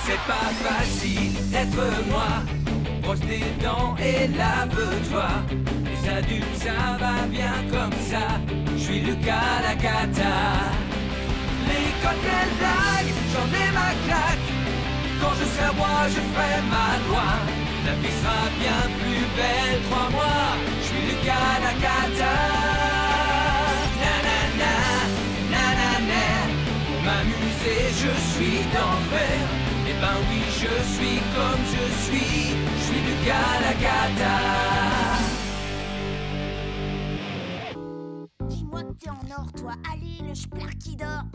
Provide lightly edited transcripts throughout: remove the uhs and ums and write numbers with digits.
C'est pas facile d'être moi. Brosse tes dents et lave-toi. Les adultes, ça va bien comme ça. Je suis Lucas Lacata. Les cocktails blagues, j'en ai ma claque. Quand je serai roi, je ferai ma loi. La vie sera bien plus belle, crois-moi. Je suis Lucas Lacata. Nanana, nanana. Pour m'amuser, je suis d'enfer. Eh ben oui, je suis comme je suis Lucas Lacata. Dis-moi que t'es en or, toi. Allez, le Splar qui dort.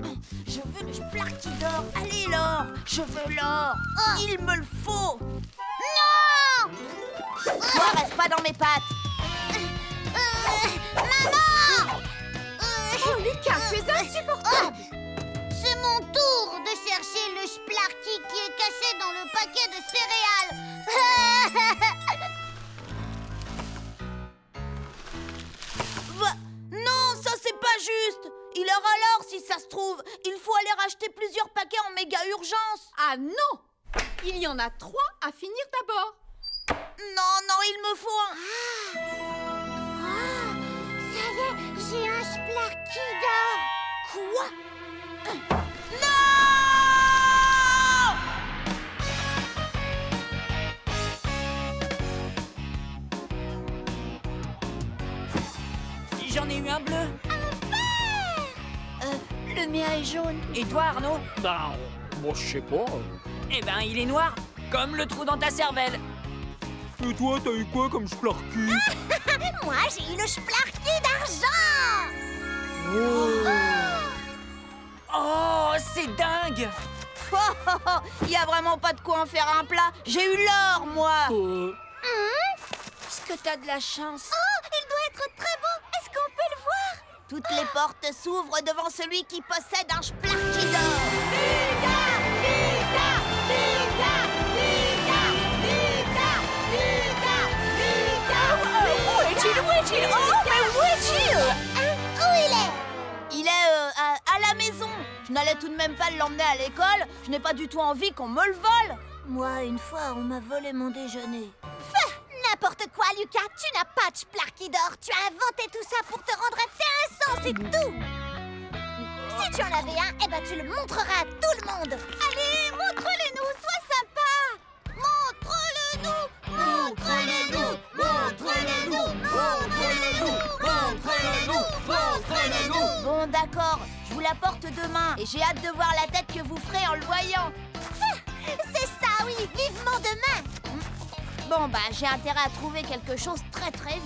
Je veux le Splar qui dort. Allez, l'or. Je veux l'or. Il me le faut. Non! Toi, reste pas dans mes pattes. Maman! Oh, Lucas, tu es insupportable. C'est mon tour de chercher le Splarky qui est caché dans le paquet de céréales. Non, ça c'est pas juste. Il aura l'or si ça se trouve. Il faut aller racheter plusieurs paquets en méga urgence. Ah non! Il y en a 3 à finir d'abord. Non, non, il me faut un... Ça y est, j'ai un Splarky d'or. Quoi? Non! J'en ai eu un bleu. Le mien est jaune. Et toi, Arnaud? Ben, moi je sais pas. Eh ben, il est noir, comme le trou dans ta cervelle. Et toi, t'as eu quoi comme Splarky? Moi, j'ai eu le Splarky d'argent. Oh, c'est dingue! Il y a vraiment pas de quoi en faire un plat. J'ai eu l'or, moi. Est-ce que t'as de la chance? Oh, il doit être très beau. Est-ce qu'on peut le voir? Toutes les portes s'ouvrent devant celui qui possède un Splarky d'or. Où est-il? Où est-il? Oh, mais où est-il? Où il est? Il est à la maison. Je n'allais tout de même pas l'emmener à l'école. Je n'ai pas du tout envie qu'on me le vole. Moi, une fois, on m'a volé mon déjeuner. N'importe quoi, Lucas. Tu n'as pas de Splarky d'or. Tu as inventé tout ça pour te rendre intéressant, c'est tout. Si tu en avais un, eh ben tu le montreras à tout le monde. Allez, montre-le-nous, sois sympa. Montre-le-nous, montre-le-nous, montre-le-nous, montre-le-nous, montre-le-nous, montre-le-nous. Bon, d'accord. Je vous l'apporte demain. Et j'ai hâte de voir la tête que vous ferez en le voyant. C'est ça, oui, vivement demain. Bon, bah, j'ai intérêt à trouver quelque chose très très vite.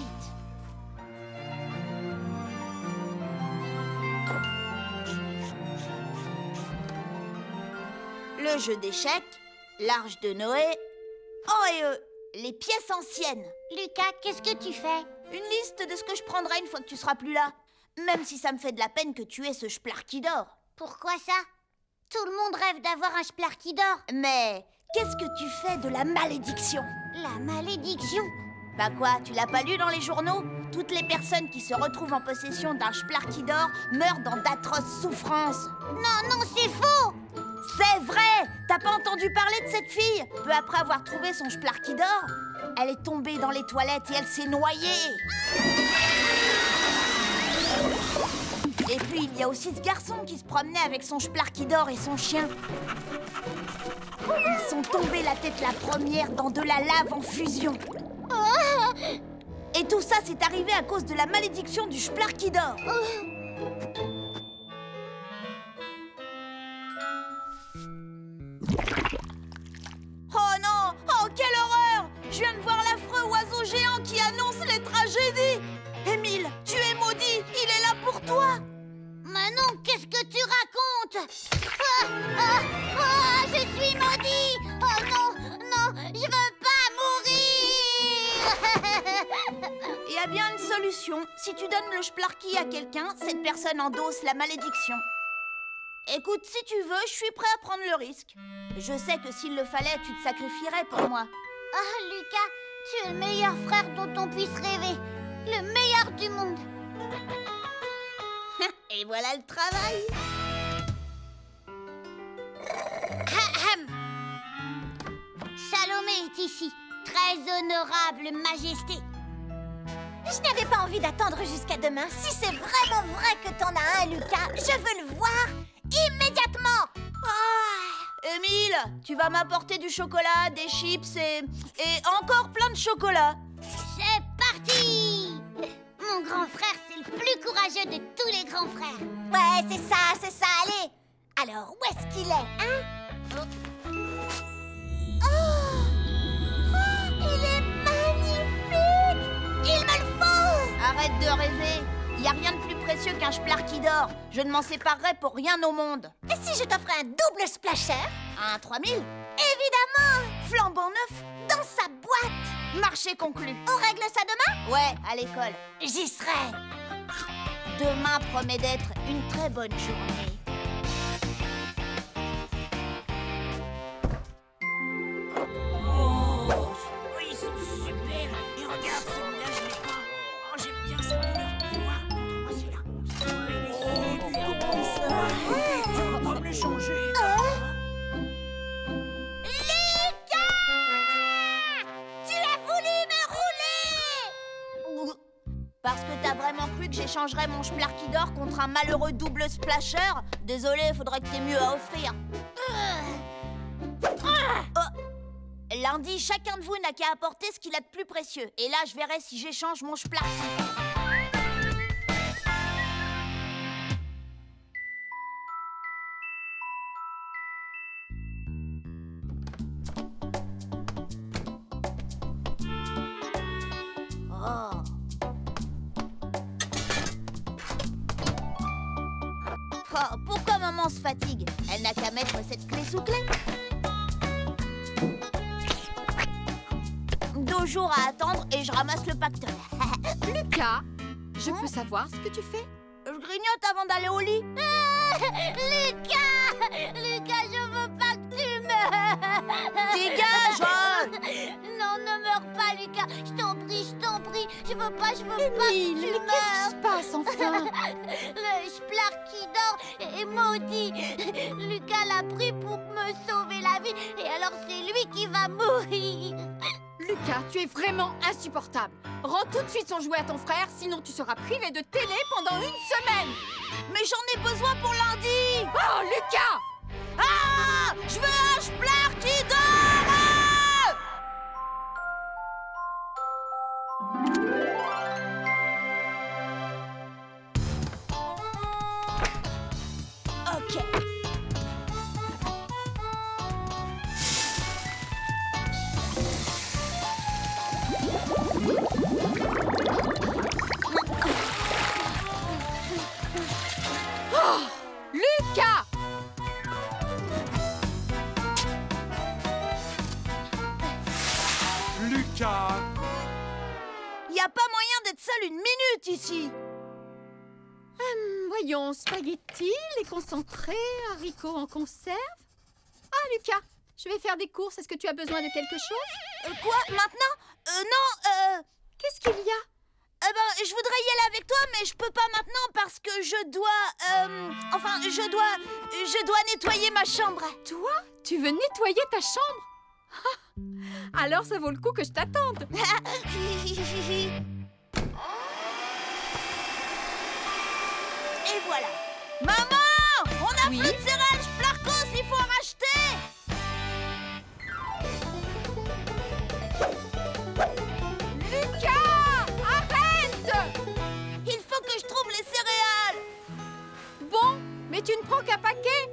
Le jeu d'échecs, l'arche de Noé. Oh, et les pièces anciennes. Lucas, qu'est-ce que tu fais? Une liste de ce que je prendrai une fois que tu seras plus là. Même si ça me fait de la peine que tu aies ce Splarky d'or. Pourquoi ça? Tout le monde rêve d'avoir un Splarky d'or. Mais qu'est-ce que tu fais de la malédiction? La malédiction? Bah quoi, tu l'as pas lu dans les journaux? Toutes les personnes qui se retrouvent en possession d'un Splarky d'or meurent dans d'atroces souffrances. Non, non, c'est faux! C'est vrai! T'as pas entendu parler de cette fille? Peu après avoir trouvé son Splarky d'or, elle est tombée dans les toilettes et elle s'est noyée. Et puis il y a aussi ce garçon qui se promenait avec son Splarky d'or et son chien. Ils sont tombés la tête la première dans de la lave en fusion. Et tout ça, c'est arrivé à cause de la malédiction du Splarky d'or. Oh non! Oh, quelle horreur! Je viens de voir l'affreux oiseau géant qui annonce les tragédies. Émile, tu es maudit. Il est là pour toi. Manon, qu'est-ce que tu racontes? Je suis maudit! Oh non, non, je veux pas mourir! Il y a bien une solution. Si tu donnes le Splarky à quelqu'un, cette personne endosse la malédiction. Écoute, si tu veux, je suis prêt à prendre le risque. Je sais que s'il le fallait, tu te sacrifierais pour moi. Ah, Lucas, tu es le meilleur frère dont on puisse rêver. Le meilleur du monde. Et voilà le travail. ici. Très honorable majesté. Je n'avais pas envie d'attendre jusqu'à demain. Si c'est vraiment vrai que t'en as un, Lucas, je veux le voir immédiatement. Émile, tu vas m'apporter du chocolat, des chips et encore plein de chocolat. C'est parti! Mon grand frère, c'est le plus courageux de tous les grands frères. Ouais, c'est ça, allez. Alors, où est-ce qu'il est, hein? Il est magnifique! Il me le faut! Arrête de rêver. Il n'y a rien de plus précieux qu'un Splarky d'or. Je ne m'en séparerai pour rien au monde. Et si je t'offrais un double splasher? Un 3000? Évidemment! Flambant neuf? Dans sa boîte! Marché conclu. On règle ça demain? Ouais, à l'école. J'y serai. Demain promet d'être une très bonne journée. Oh, ils sont super. Et regarde, celui-là, je l'ai pas. Oh, j'aime bien cette couleur. Tu vois, montre-moi celui-là. Tu vas pas me le changer. Lucas! Tu as voulu me rouler! Parce que t'as vraiment cru que j'échangerais mon Splarky d'or contre un malheureux double splasher? Désolé, faudrait que t'aies mieux à offrir. Lundi, chacun de vous n'a qu'à apporter ce qu'il a de plus précieux. Et là, je verrai si j'échange mon Splarky. Oh, pourquoi maman se fatigue? Elle n'a qu'à mettre cette clé sous clé. 2 jours à attendre et je ramasse le pactole. Lucas, je peux savoir ce que tu fais? Je grignote avant d'aller au lit. Lucas! Lucas, je veux pas que tu meurs! Dégage! Non, ne meurs pas, Lucas! Je t'en prie! Je veux pas que tu meurs! Qu'est-ce qui se passe, enfin? Le Splarky d'or est maudit! Lucas l'a pris pour me sauver la vie, et alors c'est lui qui va mourir! Lucas, tu es vraiment insupportable. Rends tout de suite son jouet à ton frère, sinon tu seras privé de télé pendant 1 semaine. Mais j'en ai besoin pour lundi! Oh, Lucas! Ah! Je veux un Splarky d'or! Ok. Lucas! Lucas! Y a pas moyen d'être seul 1 minute ici. Voyons, spaghetti, les concentrés, haricots en conserve. Ah, Lucas, je vais faire des courses. Est-ce que tu as besoin de quelque chose? Quoi? Maintenant? Non, Qu'est-ce qu'il y a? je voudrais y aller avec toi, mais je peux pas maintenant parce que je dois... je dois nettoyer ma chambre. Toi? Tu veux nettoyer ta chambre? Ah, alors ça vaut le coup que je t'attende. Et voilà. Maman! On a Oui? plus de céréales Splarkos, il faut en racheter! Lucas! Arrête! Il faut que je trouve les céréales! Bon, mais tu ne prends qu'un paquet.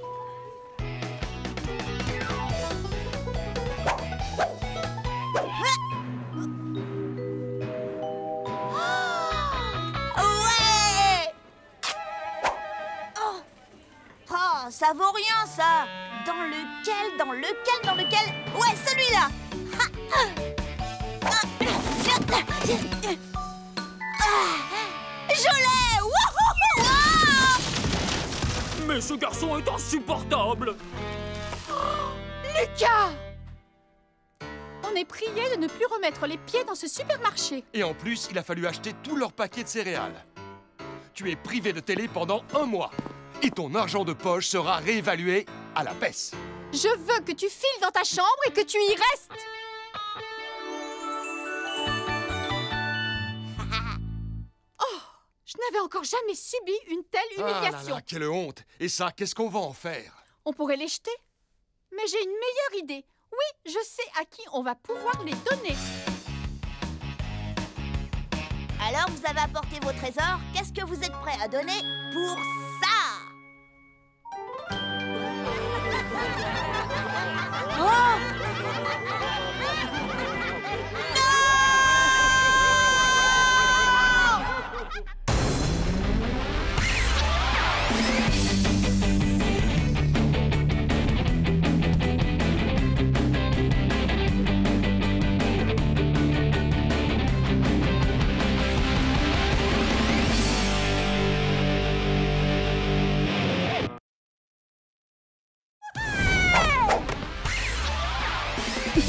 Ouais! Oh, ça vaut rien, ça! Dans lequel? Ouais, celui-là! Je l'ai! Wouhou! Mais ce garçon est insupportable! Lucas! On est prié de ne plus remettre les pieds dans ce supermarché. Et en plus, il a fallu acheter tout leur paquet de céréales. Tu es privé de télé pendant 1 mois. Et ton argent de poche sera réévalué à la baisse. Je veux que tu files dans ta chambre et que tu y restes. n'avais encore jamais subi une telle humiliation. Ah là là, quelle honte! Et ça, qu'est-ce qu'on va en faire? On pourrait les jeter. Mais j'ai une meilleure idée. Oui, je sais à qui on va pouvoir les donner. Alors, vous avez apporté vos trésors. Qu'est-ce que vous êtes prêts à donner pour ça? Oh!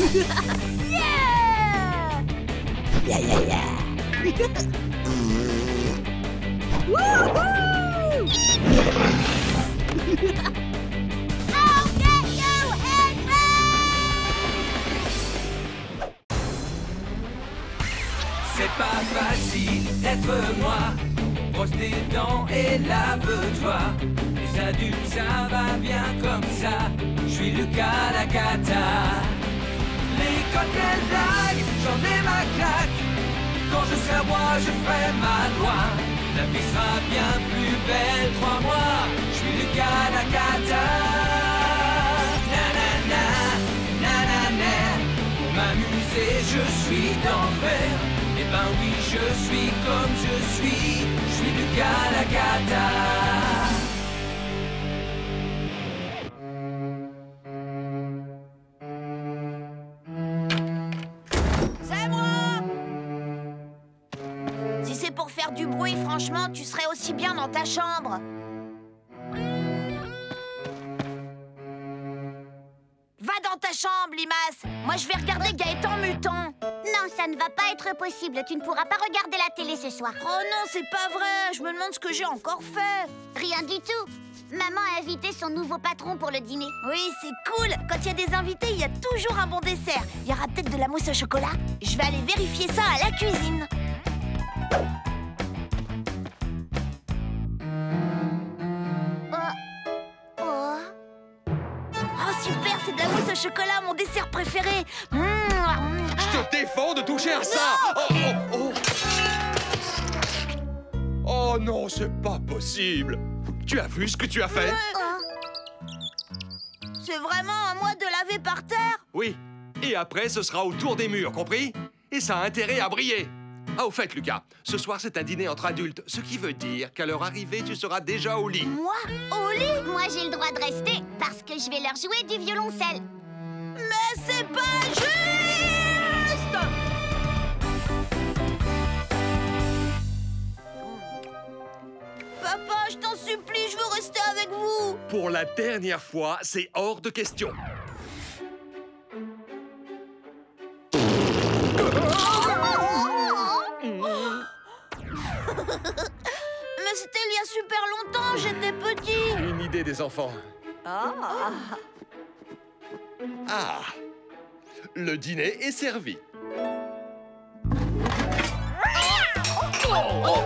Yeah! Yeah, yeah, yeah! Woohoo! I'll get you, Henry! C'est pas facile d'être moi. Brosse tes dents et lave-toi. Les adultes, ça va bien comme ça. Je suis Lucas Lacata. L'école, quelle blague, j'en ai ma claque. Quand je serai roi, je ferai ma loi. La vie sera bien plus belle, crois-moi. Je suis Lucas Lacata. Nanana, nanana. Pour m'amuser, je suis d'enfer. Eh ben oui, je suis comme je suis Lucas Lacata. C'est moi! Si c'est pour faire du bruit, franchement, tu serais aussi bien dans ta chambre. Va dans ta chambre, Limace. Moi, je vais regarder Gaëtan Mutant. Non, ça ne va pas être possible. Tu ne pourras pas regarder la télé ce soir. Oh non, c'est pas vrai. Je me demande ce que j'ai encore fait. Rien du tout. Maman a invité son nouveau patron pour le dîner. Oui, c'est cool. Quand il y a des invités, il y a toujours un bon dessert. Il y aura peut-être de la mousse au chocolat. Je vais aller vérifier ça à la cuisine. Oh, super, c'est de la mousse au chocolat, mon dessert préféré. Je te défends de toucher à ça! Oh non, c'est pas possible! Tu as vu ce que tu as fait? C'est vraiment à moi de laver par terre? Oui. Et après, ce sera au tour des murs, compris? Et ça a intérêt à briller. Ah, au fait, Lucas, ce soir, c'est un dîner entre adultes, ce qui veut dire qu'à leur arrivée, tu seras déjà au lit. Moi? Au lit? Moi, j'ai le droit de rester parce que je vais leur jouer du violoncelle. Mais c'est pas juste! Papa, je t'en supplie, je veux rester avec vous. Pour la dernière fois, c'est hors de question. Mais c'était il y a super longtemps, j'étais petit. Une idée des enfants. Ah, le dîner est servi. Oh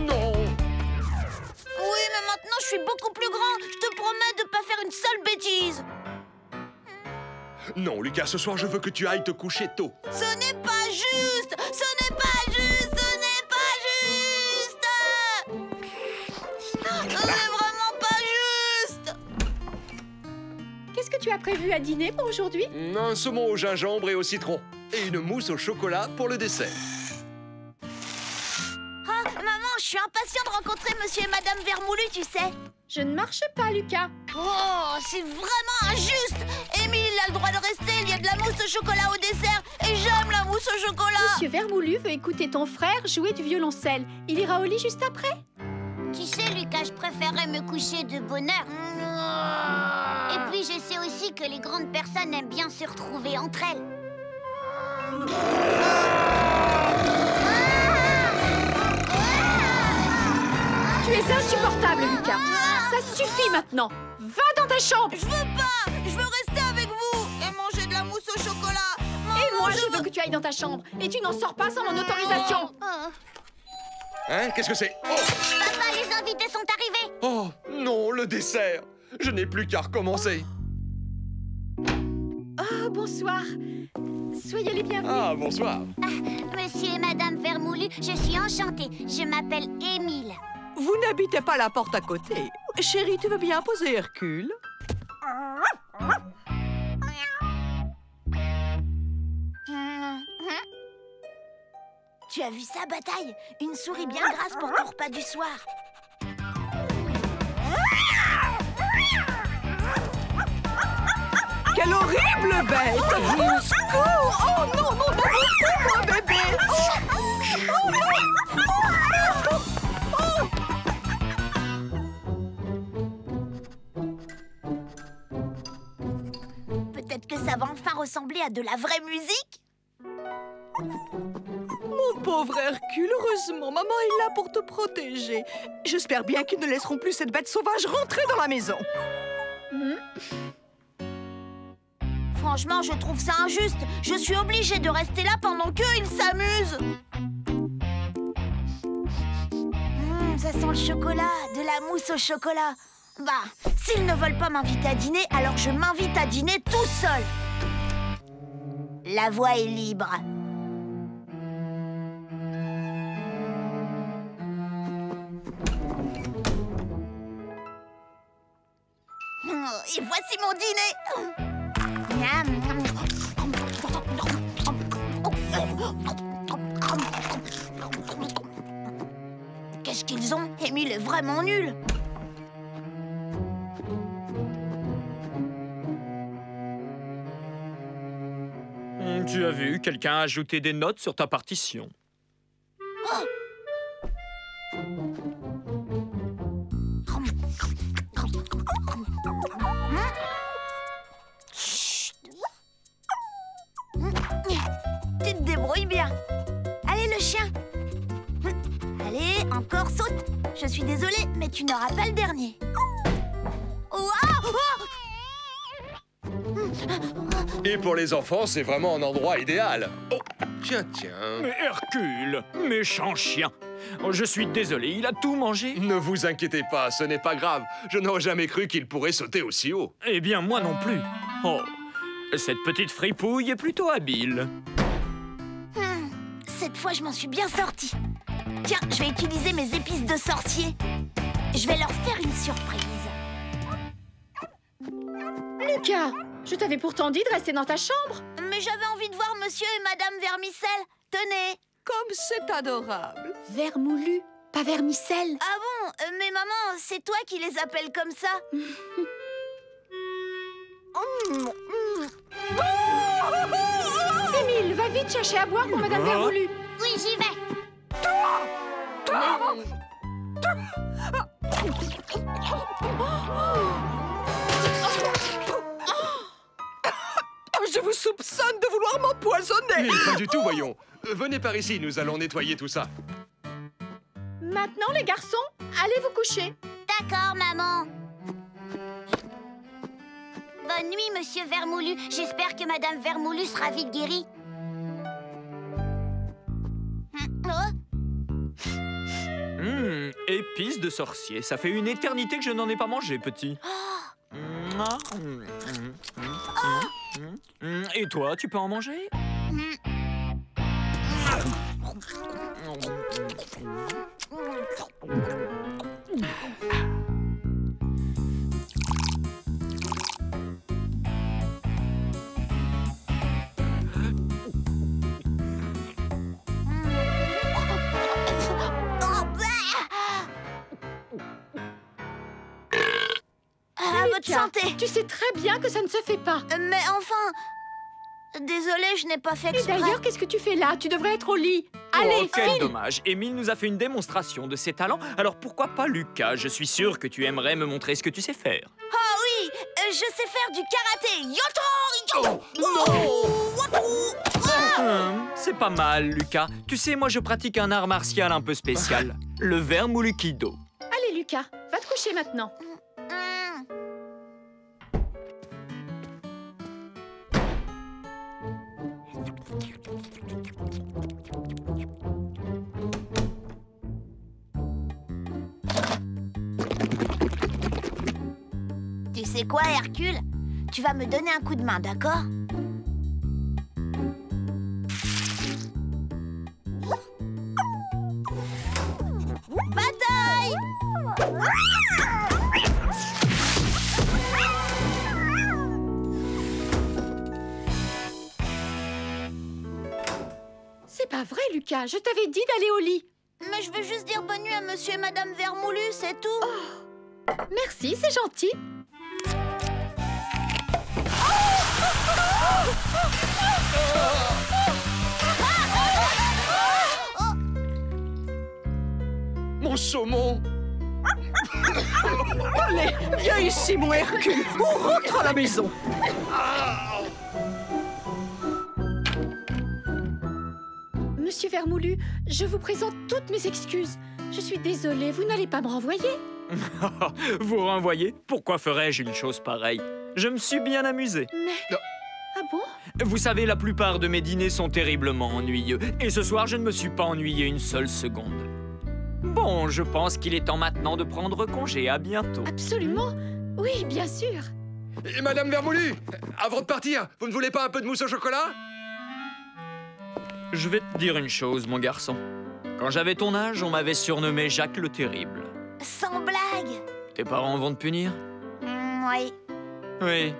non! Oui, mais maintenant je suis beaucoup plus grand. Je te promets de pas faire une seule bêtise. Non, Lucas, ce soir, je veux que tu ailles te coucher tôt. Ce n'est pas juste! Ce n'est pas juste! Ce n'est pas juste! Ce n'est vraiment pas juste! Qu'est-ce que tu as prévu à dîner pour aujourd'hui? Un saumon au gingembre et au citron. Et une mousse au chocolat pour le dessert. Ah, maman, je suis impatient de rencontrer Monsieur et Madame Vermoulu, tu sais. Je ne marche pas, Lucas. Oh, c'est vraiment injuste! Émile a le droit de rester, il y a de la mousse au chocolat au dessert, et j'aime la mousse au chocolat! Monsieur Vermoulu veut écouter ton frère jouer du violoncelle. Il ira au lit juste après. Tu sais, Lucas, je préférerais me coucher de bonne heure. Et puis, je sais aussi que les grandes personnes aiment bien se retrouver entre elles. Tu es insupportable, Lucas. Ça suffit maintenant. Va dans ta chambre. Je veux pas! Je veux rester avec vous et manger de la mousse au chocolat! Maman, Et moi, je veux que tu ailles dans ta chambre. Et tu n'en sors pas sans mon autorisation. Hein? Qu'est-ce que c'est? Oh! Papa, les invités sont arrivés. Oh, non, le dessert! Je n'ai plus qu'à recommencer. Oh, bonsoir. Soyez les bienvenus. Ah, bonsoir. Monsieur et Madame Vermoulu, je suis enchantée. Je m'appelle Émile. Vous n'habitez pas la porte à côté. Chérie, tu veux bien poser Hercule? Tu as vu ça, Bataille? Une souris bien grasse pour ton repas du soir. Quelle horrible bête! Au secours! Oh non, non, non, mon bébé! Peut-être que ça va enfin ressembler à de la vraie musique. Mon pauvre Hercule, heureusement, maman est là pour te protéger. J'espère bien qu'ils ne laisseront plus cette bête sauvage rentrer dans la maison. Franchement, je trouve ça injuste. Je suis obligée de rester là pendant qu'eux, ils s'amusent. Ça sent le chocolat, de la mousse au chocolat. Bah, s'ils ne veulent pas m'inviter à dîner, alors je m'invite à dîner tout seul. La voie est libre. Et voici mon dîner. Qu'est-ce qu'ils ont? Émile est vraiment nul. Tu as vu, quelqu'un a ajouté des notes sur ta partition. Tu te débrouilles bien. Allez, le chien. Allez, encore saute. Je suis désolée, mais tu n'auras pas le dernier. Et pour les enfants, c'est vraiment un endroit idéal. Oh, tiens. Mais Hercule, méchant chien. Oh, je suis désolé, il a tout mangé. Ne vous inquiétez pas, ce n'est pas grave. Je n'aurais jamais cru qu'il pourrait sauter aussi haut. Eh bien, moi non plus. Oh, cette petite fripouille est plutôt habile. Cette fois, je m'en suis bien sortie. Tiens, je vais utiliser mes épices de sorcier. Je vais leur faire une surprise. Lucas, je t'avais pourtant dit de rester dans ta chambre. Mais j'avais envie de voir Monsieur et Madame Vermicelle. Tenez. Comme c'est adorable. Vermoulu, pas vermicelle. Ah bon? Mais maman, c'est toi qui les appelles comme ça? Émile, va vite chercher à boire pour Madame Vermoulu. Oui, j'y vais. Je vous soupçonne de vouloir m'empoisonner. Mais pas du tout, voyons. Venez par ici, nous allons nettoyer tout ça. Maintenant, les garçons, allez vous coucher. D'accord, maman. Bonne nuit, Monsieur Vermoulu. J'espère que Madame Vermoulu sera vite guérie. Épices de sorcier. Ça fait une éternité que je n'en ai pas mangé, petit. Et toi, tu peux en manger? À votre santé. Tu sais très bien que ça ne se fait pas. Mais enfin... Désolée, je n'ai pas fait Et exprès. d'ailleurs, qu'est-ce que tu fais là? Tu devrais être au lit. Allez, Oh, quel file. dommage. Émile nous a fait une démonstration de ses talents. Alors pourquoi pas Lucas? Je suis sûr que tu aimerais me montrer ce que tu sais faire. Ah oui, je sais faire du karaté. C'est pas mal, Lucas. Tu sais, moi je pratique un art martial un peu spécial. Le Vermoulukido. Allez, Lucas, va te coucher maintenant. Tu sais quoi, Hercule? Tu vas me donner un coup de main, d'accord? Bataille! C'est pas vrai, Lucas. Je t'avais dit d'aller au lit. Mais je veux juste dire bonne nuit à monsieur et madame Vermoulu, c'est tout. Merci, c'est gentil. Mon saumon! Allez, viens ici, mon Hercule. On rentre à la maison. Monsieur Vermoulu, je vous présente toutes mes excuses. Je suis désolée, vous n'allez pas me renvoyer? Vous renvoyez? Pourquoi ferais-je une chose pareille? Je me suis bien amusé. Mais... Non. Ah bon? Vous savez, la plupart de mes dîners sont terriblement ennuyeux. Et ce soir, je ne me suis pas ennuyé une seule seconde. Bon, je pense qu'il est temps maintenant de prendre congé. À bientôt. Absolument. Oui, bien sûr. Et Madame Vermoulu, avant de partir, vous ne voulez pas un peu de mousse au chocolat? Je vais te dire une chose, mon garçon. Quand j'avais ton âge, on m'avait surnommé Jacques le Terrible. Sans blague. Tes parents vont te punir? Oui. Oui,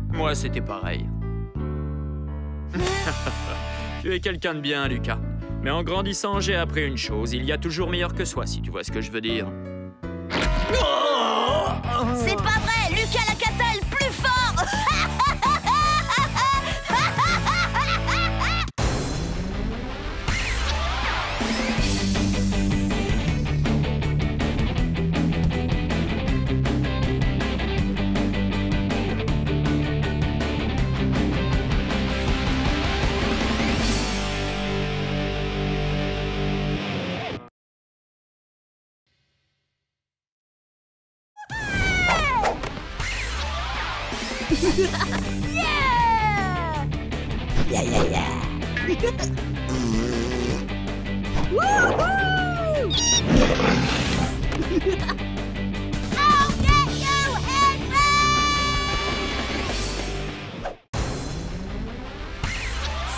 moi c'était pareil. Tu es quelqu'un de bien, Lucas. Mais en grandissant, j'ai appris une chose. Il y a toujours meilleur que soi, si tu vois ce que je veux dire. C'est pas vrai, Lucas la cata est le plus fort.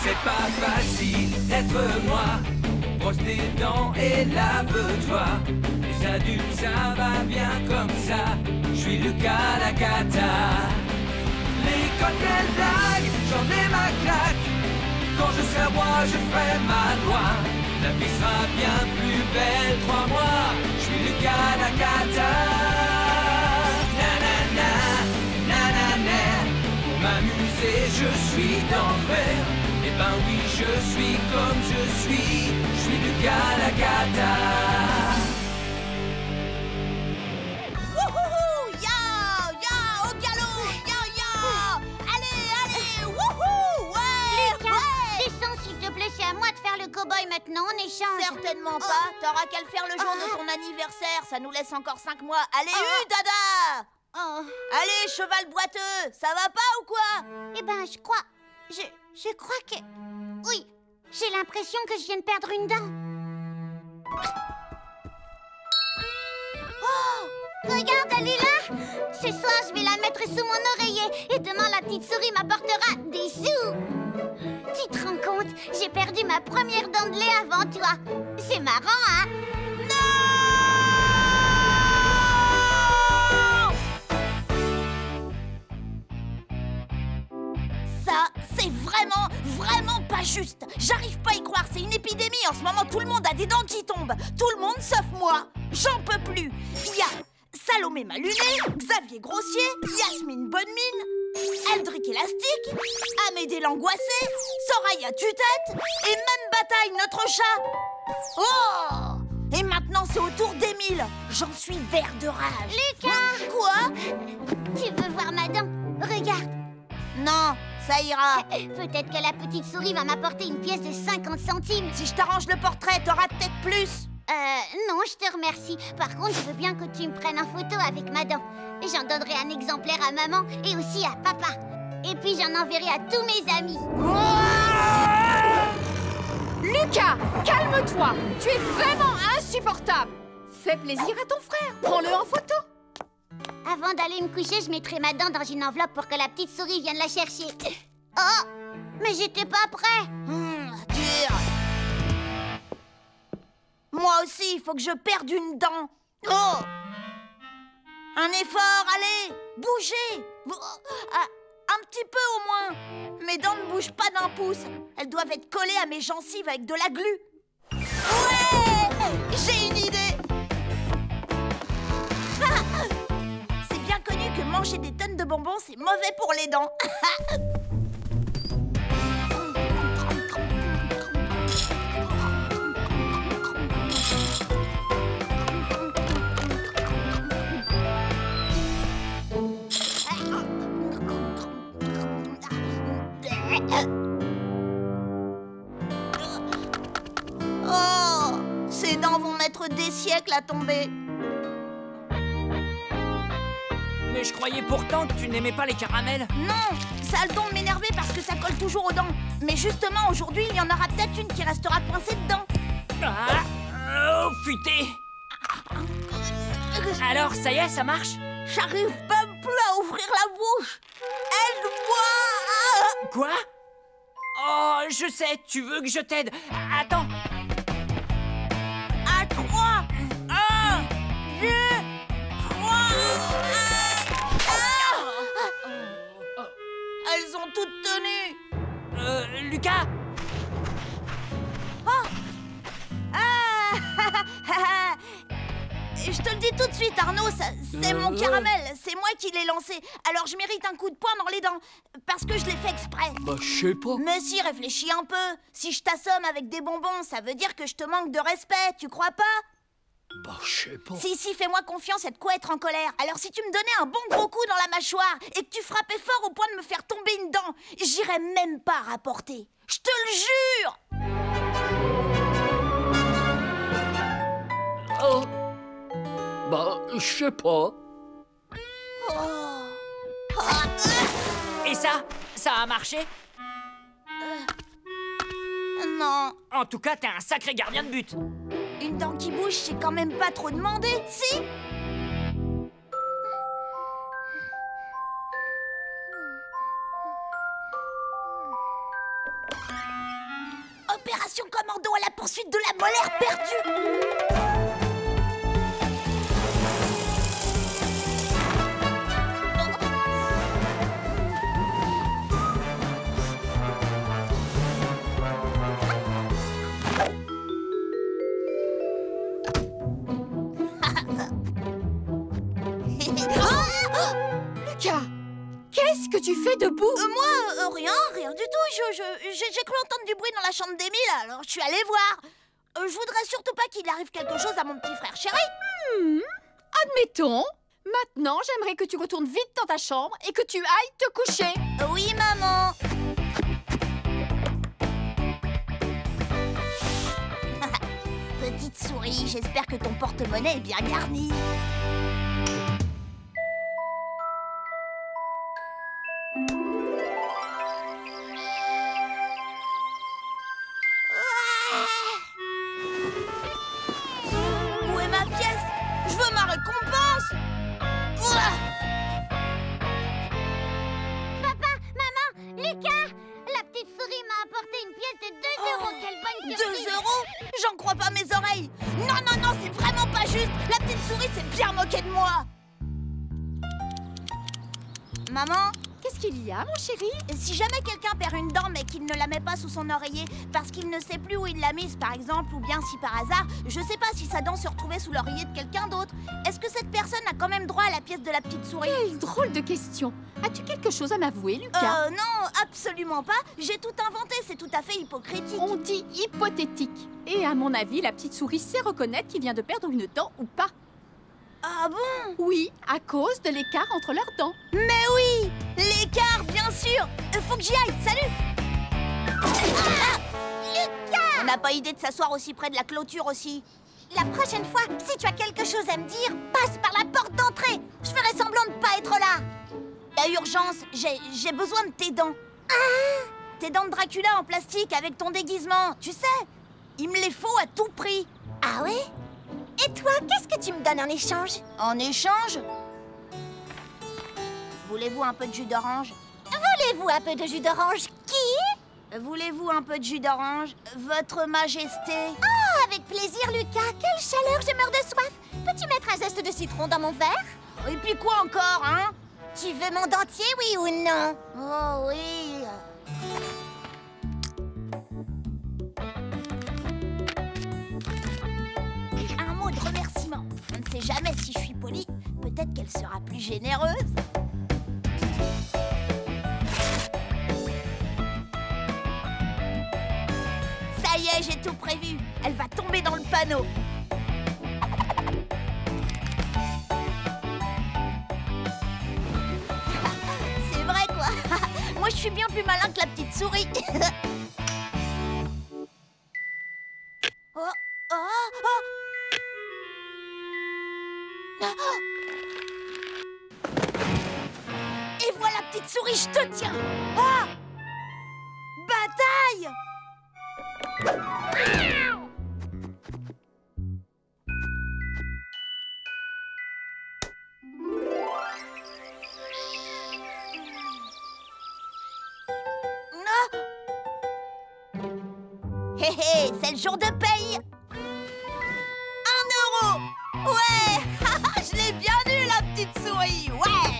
C'est pas facile d'être moi. Brosse tes dents et lave-toi. Les adultes, ça va bien comme ça. Je suis Lucas la cata. Les cocktails blagues, j'en ai ma claque. Quand je serai roi, je ferai ma loi. La vie sera bien plus belle, crois-moi. Je suis Lucas la cata. Nanana, nanana. Pour m'amuser, je suis d'enfer. Eh ben oui, je suis comme je suis Lucas la cata. Wouhou, ya, ya, au galop, ya, ya. Allez, allez, wouhou, ouais, Lucas, ouais. descends s'il te plaît, c'est à moi de faire le cow-boy maintenant, on échange. Certainement pas. T'auras qu'à le faire le jour de ton anniversaire. Ça nous laisse encore 5 mois. Allez, dada. Oh. Allez, cheval boiteux. Ça va pas ou quoi? Eh ben, je crois que... Oui, j'ai l'impression que je viens de perdre une dent. Oh, regarde, elle est là. Ce soir, je vais la mettre sous mon oreiller et demain, la petite souris m'apportera des sous. Tu te rends compte? J'ai perdu ma première dent de lait avant toi. C'est marrant, hein? Ça, c'est vraiment, vraiment pas juste. J'arrive pas à y croire, c'est une épidémie. En ce moment, tout le monde a des dents qui tombent. Tout le monde sauf moi. J'en peux plus. Il y a Salomé Malunet, Xavier Grossier, Yasmine Bonne-Mine, Eldrick Élastique, Amédée l'Angoissé, Soraya Tue-Tête et même Bataille, notre chat. Oh! Et maintenant, c'est au tour d'Émile. J'en suis vert de rage. Lucas! Quoi? Tu veux voir ma dent? Regarde. Non, ça ira. Peut-être que la petite souris va m'apporter une pièce de 50 centimes. Si je t'arrange le portrait, t'auras peut-être plus. Non, je te remercie. Par contre, je veux bien que tu me prennes en photo avec ma dent. J'en donnerai un exemplaire à maman et aussi à papa. Et puis j'en enverrai à tous mes amis. Lucas, calme-toi. Tu es vraiment insupportable. Fais plaisir à ton frère. Prends-le en photo. Avant d'aller me coucher, je mettrai ma dent dans une enveloppe pour que la petite souris vienne la chercher. Oh, mais j'étais pas prêt. Dur. Moi aussi, il faut que je perde une dent. Oh! Un effort, allez, bougez. Un petit peu au moins. Mes dents ne bougent pas d'un pouce. Elles doivent être collées à mes gencives avec de la glu. Ouais! J'ai une idée. C'est bien connu que manger des tonnes de bonbons, c'est mauvais pour les dents. Oh, ces dents vont mettre des siècles à tomber. Mais je croyais pourtant que tu n'aimais pas les caramels. Non, ça a le don de m'énerver parce que ça colle toujours aux dents. Mais justement, aujourd'hui, il y en aura peut-être une qui restera coincée dedans. Ah, oh, futé. Alors, ça y est, ça marche? J'arrive même plus à ouvrir la bouche. Aide-moi! Quoi? Oh, je sais, tu veux que je t'aide. Attends. À 3, 1, 2, 3. Elles ont toutes tenu. Lucas? Oh. Je te le dis tout de suite, Arnaud, c'est mon caramel. C'est moi qui l'ai lancé. Alors je mérite un coup de poing dans les dents. Parce que je l'ai fait exprès. Bah, je sais pas. Mais si, réfléchis un peu. Si je t'assomme avec des bonbons, ça veut dire que je te manque de respect, tu crois pas? Bah, je sais pas. Si, fais-moi confiance, et de quoi être en colère. Alors si tu me donnais un bon gros coup dans la mâchoire et que tu frappais fort au point de me faire tomber une dent, j'irais même pas rapporter. Je te le jure! Oh. Bah, je sais pas. Et ça a marché? Non. En tout cas, t'es un sacré gardien de but. Une dent qui bouge, c'est quand même pas trop demandé, si? Opération commando à la poursuite de la molaire perdue. Lucas, qu'est-ce que tu fais debout? Moi, rien du tout. J'ai cru entendre du bruit dans la chambre d'Émile, alors je suis allée voir. Je voudrais surtout pas qu'il arrive quelque chose à mon petit frère chéri. Admettons. Maintenant, j'aimerais que tu retournes vite dans ta chambre et que tu ailles te coucher. Oui, maman. Petite souris, j'espère que ton porte-monnaie est bien garni. Où est ma pièce? Je veux ma récompense. Papa, maman, Lucas, la petite souris m'a apporté une pièce de 2 euros. Quelle bonne surprise! 2 euros? J'en crois pas mes oreilles. Non, c'est vraiment pas juste. La petite souris s'est bien moquée de moi. Maman, Qu'est-ce qu'il y a, mon chéri? si jamais quelqu'un perd une dent mais qu'il ne la met pas sous son oreiller parce qu'il ne sait plus où il l'a mise, par exemple, ou bien si par hasard, je sais pas si sa dent se retrouvait sous l'oreiller de quelqu'un d'autre, est-ce que cette personne a quand même droit à la pièce de la petite souris? Quelle drôle de question. As-tu quelque chose à m'avouer, Lucas? Non, absolument pas. J'ai tout inventé, c'est tout à fait hypocritique. On dit hypothétique. Et à mon avis, la petite souris sait reconnaître qu'il vient de perdre une dent ou pas. Ah bon? Oui, à cause de l'écart entre leurs dents. Mais oui! L'écart, bien sûr! Faut que j'y aille, salut! Lucas! On n'a pas idée de s'asseoir aussi près de la clôture aussi. La prochaine fois, si tu as quelque chose à me dire, passe par la porte d'entrée. Je ferai semblant de pas être là. Il y a urgence, j'ai besoin de tes dents. Tes dents de Dracula en plastique avec ton déguisement, tu sais? Il me les faut à tout prix. Ah ouais? Et toi, qu'est-ce que tu me donnes en échange? En échange? Voulez-vous un peu de jus d'orange? Voulez-vous un peu de jus d'orange? Qui? Voulez-vous un peu de jus d'orange, Votre Majesté? Oh, avec plaisir, Lucas. Quelle chaleur, je meurs de soif. Peux-tu mettre un zeste de citron dans mon verre? Et puis quoi encore, hein? Tu veux mon dentier, oui ou non? Oh oui. Un mot de remerciement. On ne sait jamais si je suis polie. Peut-être qu'elle sera plus généreuse. Ça y est, j'ai tout prévu. Elle va tomber dans le panneau. C'est vrai, quoi. Moi, je suis bien plus malin que la petite souris. Oh, oh, oh. Et voilà, petite souris, je te tiens. Ah! Bataille! Hé hé, c'est le jour de paye. 1 euro. Ouais. Je l'ai bien eu, la petite souris. Ouais.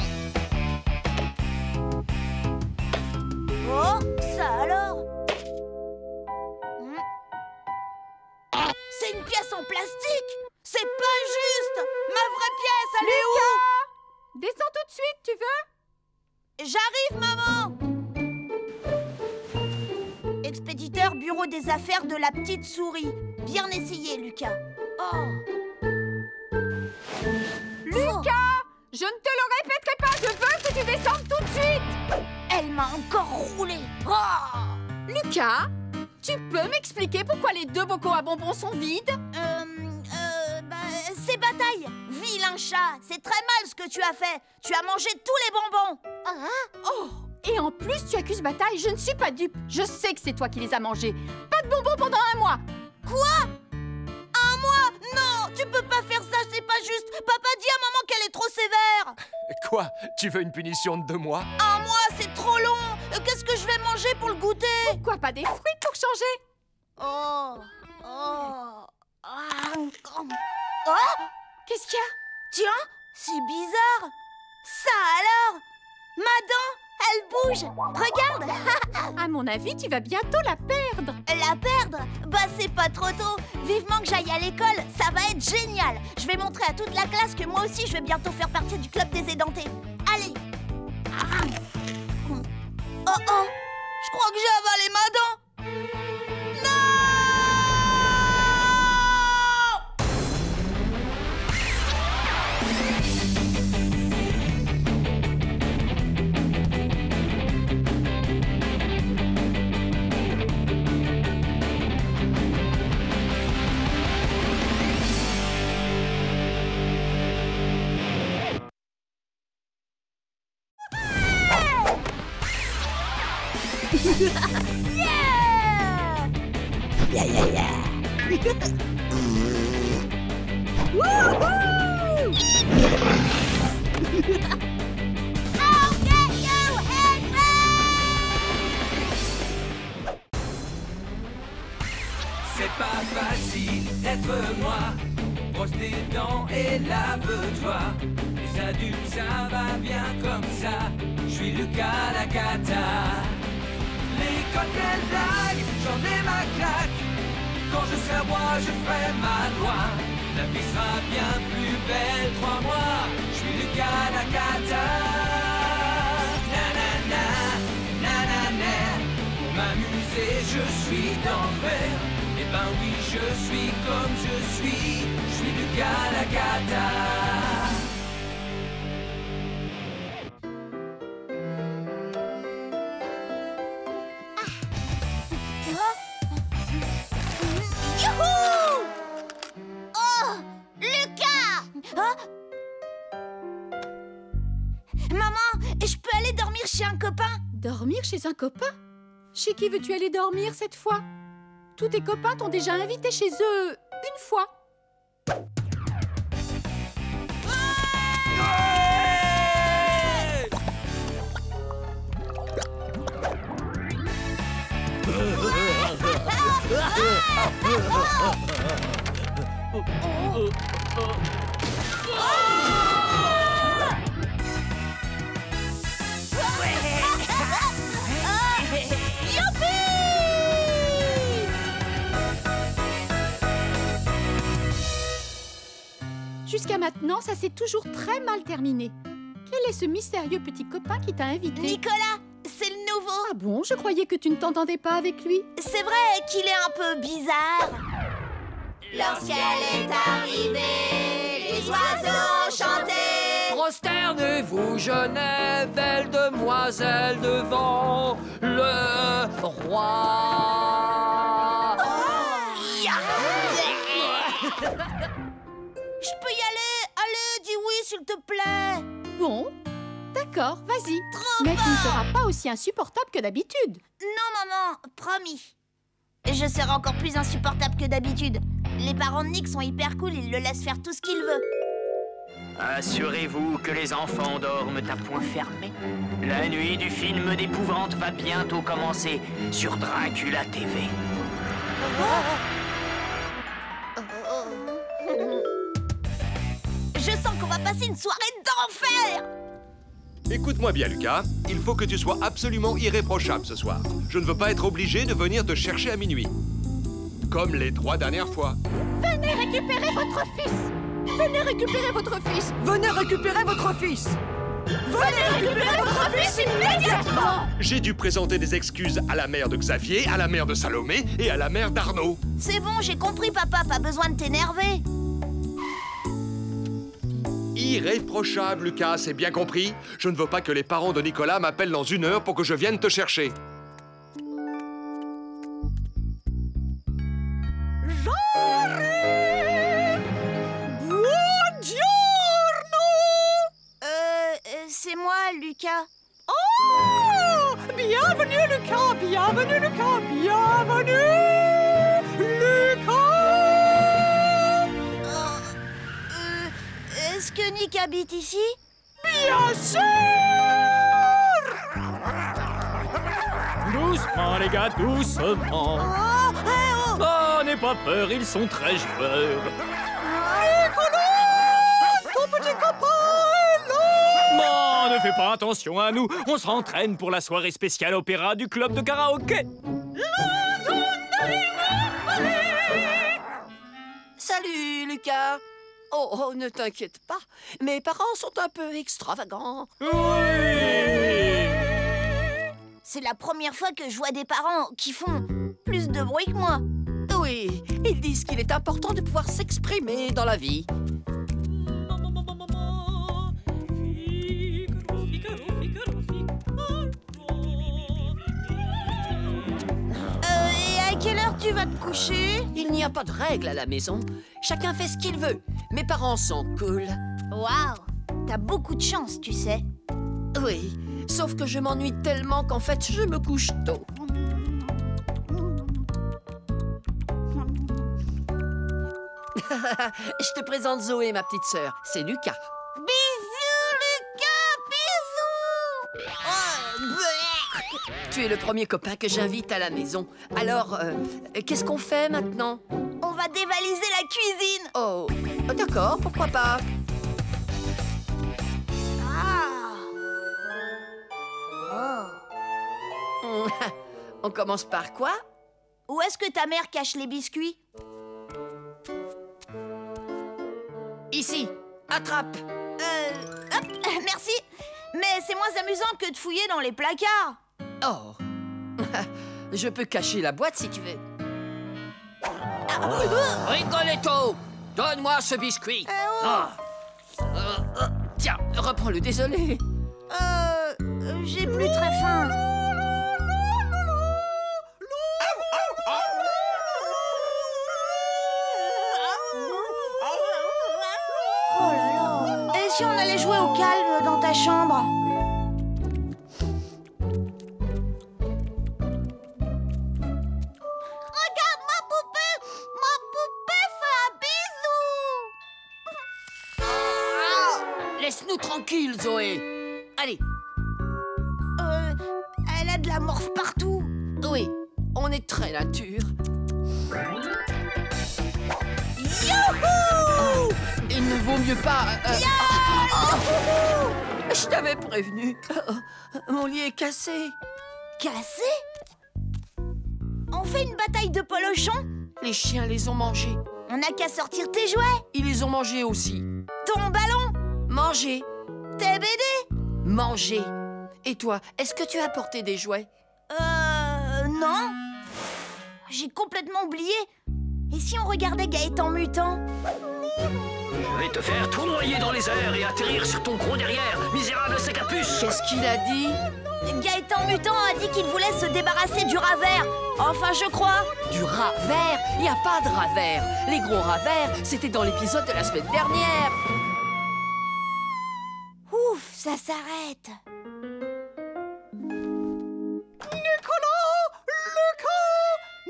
Oh, ça alors. C'est une pièce en plastique. C'est pas juste. Ma vraie pièce, elle est où? Descends tout de suite, tu veux? J'arrive, maman. Expéditeur, bureau des affaires de la petite souris. Bien essayé, Lucas. Oh. Lucas! Je ne te le répéterai pas, je veux que tu descendes tout de suite! Elle m'a encore roulé. Oh. Lucas, tu peux m'expliquer pourquoi les 2 bocaux à bonbons sont vides? C'est Bataille. Vilain chat, c'est très mal ce que tu as fait. Tu as mangé tous les bonbons. Oh! Et en plus, tu accuses Bataille, je ne suis pas dupe. Je sais que c'est toi qui les as mangés. Pas de bonbons pendant 1 mois. Quoi? 1 mois? Non, tu peux pas faire ça, c'est pas juste. Papa dit à maman qu'elle est trop sévère. Quoi? Tu veux une punition de 2 mois? 1 mois, c'est trop long. Qu'est-ce que je vais manger pour le goûter? Pourquoi pas des fruits pour changer? Oh. Oh. Qu'est-ce qu'il y a? Tiens, c'est bizarre. Ça alors? Ma dent, elle bouge. Regarde. À mon avis, tu vas bientôt la perdre. La perdre? Bah c'est pas trop tôt. Vivement que j'aille à l'école, ça va être génial. Je vais montrer à toute la classe que moi aussi je vais bientôt faire partie du club des édentés. Allez. Oh oh, je crois que j'ai avalé ma dent. C'est pas facile d'être moi. Brosse tes dents et lave-toi. Les adultes, ça va bien comme ça. Je suis Lucas la cata. Les cocktails blagues, j'en ai ma claque. Quand je serai roi, je ferai ma loi. La vie sera bien plus belle, crois-moi. Je suis Lucas la cata. Nanana, nanana. Pour m'amuser, je suis d'enfer. Eh ben oui, je suis comme je suis Lucas la cata. Youhou! Oh, Lucas! Maman, je peux aller dormir chez un copain? Dormir chez un copain? Chez qui veux-tu aller dormir cette fois? Tous tes copains t'ont déjà invité chez eux une fois. Jusqu'à maintenant, ça s'est toujours très mal terminé. Quel est ce mystérieux petit copain qui t'a invité? Nicolas, c'est le nouveau. Ah bon, je croyais que tu ne t'entendais pas avec lui. C'est vrai qu'il est un peu bizarre. Lorsqu'elle est arrivée, les oiseaux ont chanté. Prosternez-vous, jeunesse, belle demoiselle, devant le roi. Je peux y aller? Allez, dis oui, s'il te plaît. Bon, d'accord, vas-y. Trop Mais tu ne fort. seras pas aussi insupportable que d'habitude. Non, maman, promis. Je serai encore plus insupportable que d'habitude. Les parents de Nick sont hyper cool, ils le laissent faire tout ce qu'il veut. Assurez-vous que les enfants dorment à point fermé. La nuit du film d'épouvante va bientôt commencer sur Dracula TV. Je sens qu'on va passer une soirée d'enfer. Écoute-moi bien, Lucas. Il faut que tu sois absolument irréprochable ce soir. Je ne veux pas être obligé de venir te chercher à minuit. Comme les 3 dernières fois. Venez récupérer votre fils. Venez récupérer votre fils. Venez récupérer votre fils. Venez récupérer votre fils immédiatement. J'ai dû présenter des excuses à la mère de Xavier, à la mère de Salomé et à la mère d'Arnaud. C'est bon, j'ai compris, papa, pas besoin de t'énerver. Irréprochable, Lucas, c'est bien compris. Je ne veux pas que les parents de Nicolas m'appellent dans 1 heure pour que je vienne te chercher. C'est moi, Lucas. Oh! Bienvenue, Lucas! Bienvenue, Lucas! Bienvenue, Lucas! Est-ce que Nick habite ici? Bien sûr! Doucement, les gars, doucement. Oh, Oh, n'aie pas peur, ils sont très joueurs. Ton petit copain! Non, ne fais pas attention à nous. On s'entraîne pour la soirée spéciale opéra du club de karaoké. Salut, Lucas. Oh, ne t'inquiète pas. Mes parents sont un peu extravagants. c'est la première fois que je vois des parents qui font plus de bruit que moi. Oui, ils disent qu'il est important de pouvoir s'exprimer dans la vie. Et à quelle heure tu vas te coucher? Il n'y a pas de règle à la maison. Chacun fait ce qu'il veut. Mes parents sont cool. Waouh, t'as beaucoup de chance, tu sais. Oui, sauf que je m'ennuie tellement qu'en fait, je me couche tôt. Je te présente Zoé, ma petite sœur. C'est Lucas. Bisous, Lucas, bisous. Oh, bleh. Tu es le premier copain que j'invite à la maison. Alors, qu'est-ce qu'on fait maintenant? On va dévaliser la cuisine. Oh, d'accord, pourquoi pas? Ah. Oh. On commence par quoi? Où est-ce que ta mère cache les biscuits? Ici, attrape. Hop, merci. Mais c'est moins amusant que de fouiller dans les placards. Oh, je peux cacher la boîte si tu veux. Rigoletto, donne-moi ce biscuit. Ah. Tiens, reprends-le, désolé. J'ai plus très faim. Oh là là. Et si on allait jouer au calme dans ta chambre? Regarde ma poupée! Ma poupée fait un bisou! Laisse-nous tranquilles, Zoé. Allez. Elle a de la morphe partout. Oui, on est très nature. Youhou! Il ne vaut mieux pas... Je t'avais prévenu. Mon lit est cassé. Cassé? On fait une bataille de polochons? Les chiens les ont mangés. On n'a qu'à sortir tes jouets. Ils les ont mangés aussi. Ton ballon? Mangés. Tes BD? Mangés. Et toi, est-ce que tu as apporté des jouets? Non. J'ai complètement oublié. Et si on regardait Gaëtan mutant? Je vais te faire tournoyer dans les airs et atterrir sur ton gros derrière, misérable sécapuce. Qu'est-ce qu'il a dit? Gaëtan mutant a dit qu'il voulait se débarrasser du rat vert. Enfin, je crois. Du rat vert? Il n'y a pas de rat vert. Les gros rats verts, c'était dans l'épisode de la semaine dernière. Ouf, ça s'arrête.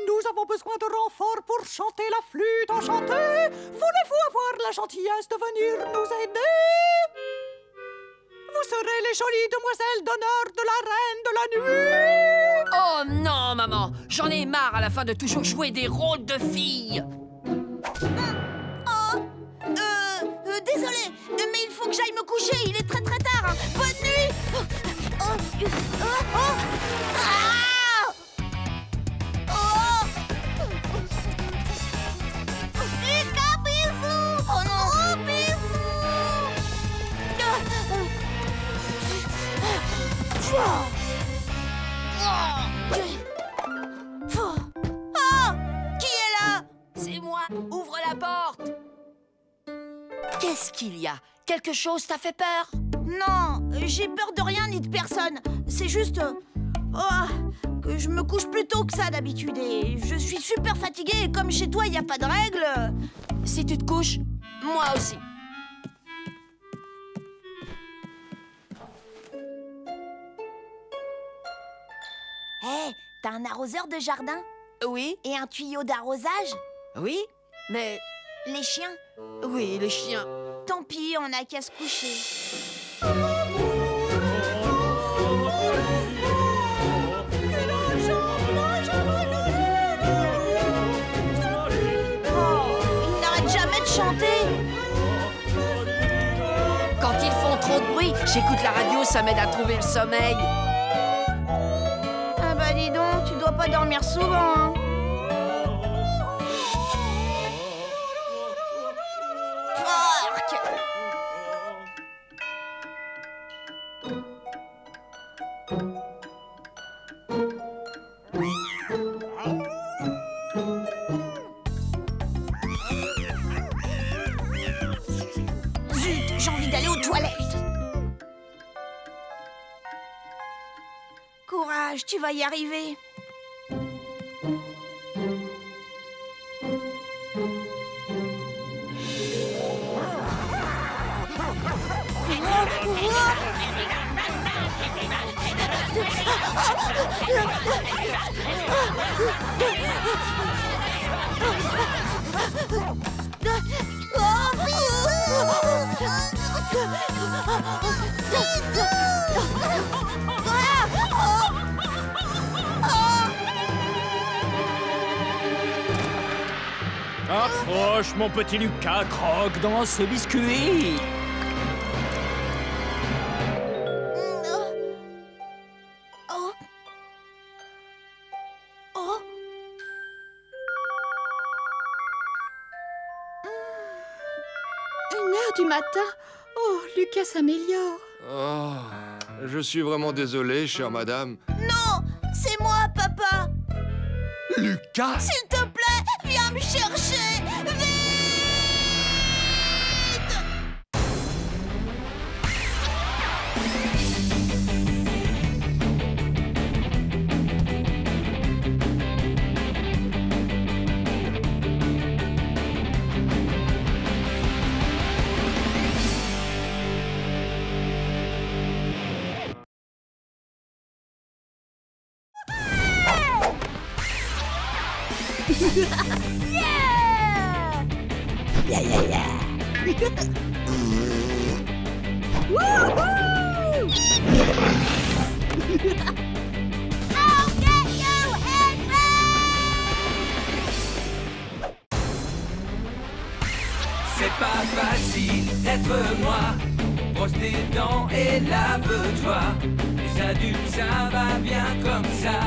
Nous avons besoin de renforts pour chanter la flûte enchantée. Voulez-vous avoir la gentillesse de venir nous aider? Vous serez les jolies demoiselles d'honneur de la Reine de la Nuit. Oh non, maman. J'en ai marre à la fin de toujours jouer des rôles de filles. Désolée, mais il faut que j'aille me coucher. Il est très très tard. Hein. Bonne nuit. Lucas, bisous. Oh non, bisous. Oh, qui est là? C'est moi. Ouvre la porte. Qu'est-ce qu'il y a? Quelque chose t'a fait peur? Non, j'ai peur de rien ni de personne. C'est juste... que je me couche plus tôt que ça d'habitude. Et je suis super fatiguée et comme chez toi, il n'y a pas de règles... Si tu te couches, moi aussi. Hé, t'as un arroseur de jardin? Oui, Et un tuyau d'arrosage? oui, mais... Les chiens? Oui, les chiens. Tant pis, on n'a qu'à se coucher. Ils n'arrêtent jamais de chanter. Quand ils font trop de bruit, j'écoute la radio, ça m'aide à trouver le sommeil. Ah bah dis donc, tu dois pas dormir souvent, hein. Zut, j'ai envie d'aller aux toilettes. Courage, tu vas y arriver. Approche, mon petit Lucas, croque dans ce biscuit. Du matin. Oh, Lucas s'améliore. Oh, je suis vraiment désolé, chère madame. Non, c'est moi, papa. Lucas! S'il te plaît, viens me chercher. Vite! ça va bien comme ça.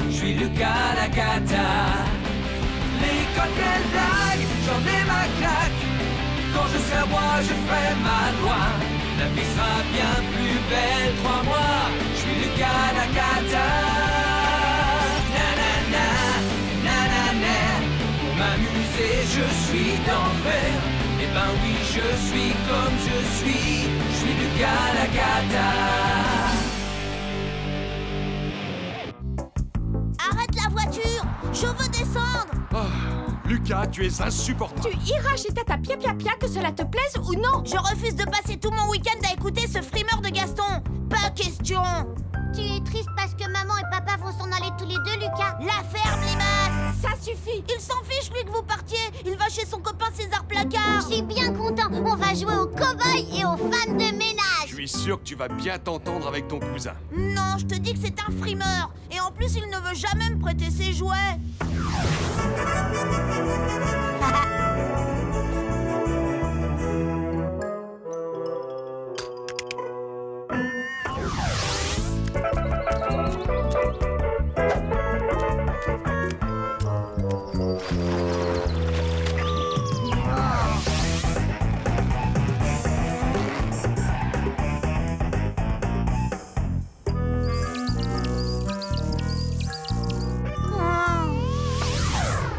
Je suis Lucas Lacata. L'école, quelle blague, j'en ai ma claque. Quand je serai roi, je ferai ma loi. La vie sera bien plus belle, crois-moi. Je suis Lucas Lacata. Nanana, nanana. Pour m'amuser, je suis d'enfer. Eh ben oui, je suis comme je suis. Je suis Lucas Lacata. Arrête la voiture! Je veux descendre! Oh, Lucas, tu es insupportable. Tu iras chez Tata Pia Pia Pia, que cela te plaise ou non. Je refuse de passer tout mon week-end à écouter ce frimeur de Gaston! Pas question! Tu es triste parce que maman et papa vont s'en aller tous les deux, Lucas. La ferme, Limace! Ça suffit. Il s'en fiche, lui, que vous partiez! Il va chez son copain César Placard! Je suis bien content. On va jouer aux cow-boys et aux femmes de ménage. Je suis sûr que tu vas bien t'entendre avec ton cousin. Non, je te dis que c'est un frimeur! Et en plus, il ne veut jamais me prêter ses jouets!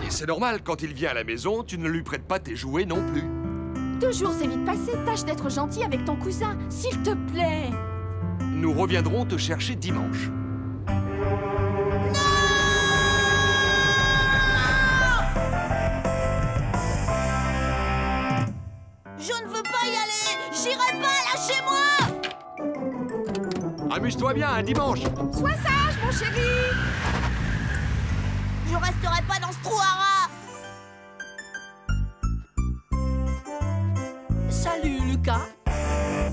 C'est normal, quand il vient à la maison, tu ne lui prêtes pas tes jouets non plus. 2 jours, c'est vite passé. Tâche d'être gentil avec ton cousin, s'il te plaît. Nous reviendrons te chercher dimanche. Je ne veux pas y aller! J'irai pas, lâchez-moi! Amuse-toi bien, un dimanche. Sois sage, mon chéri. Je resterai pas dans ce trou à rats! Salut, Lucas.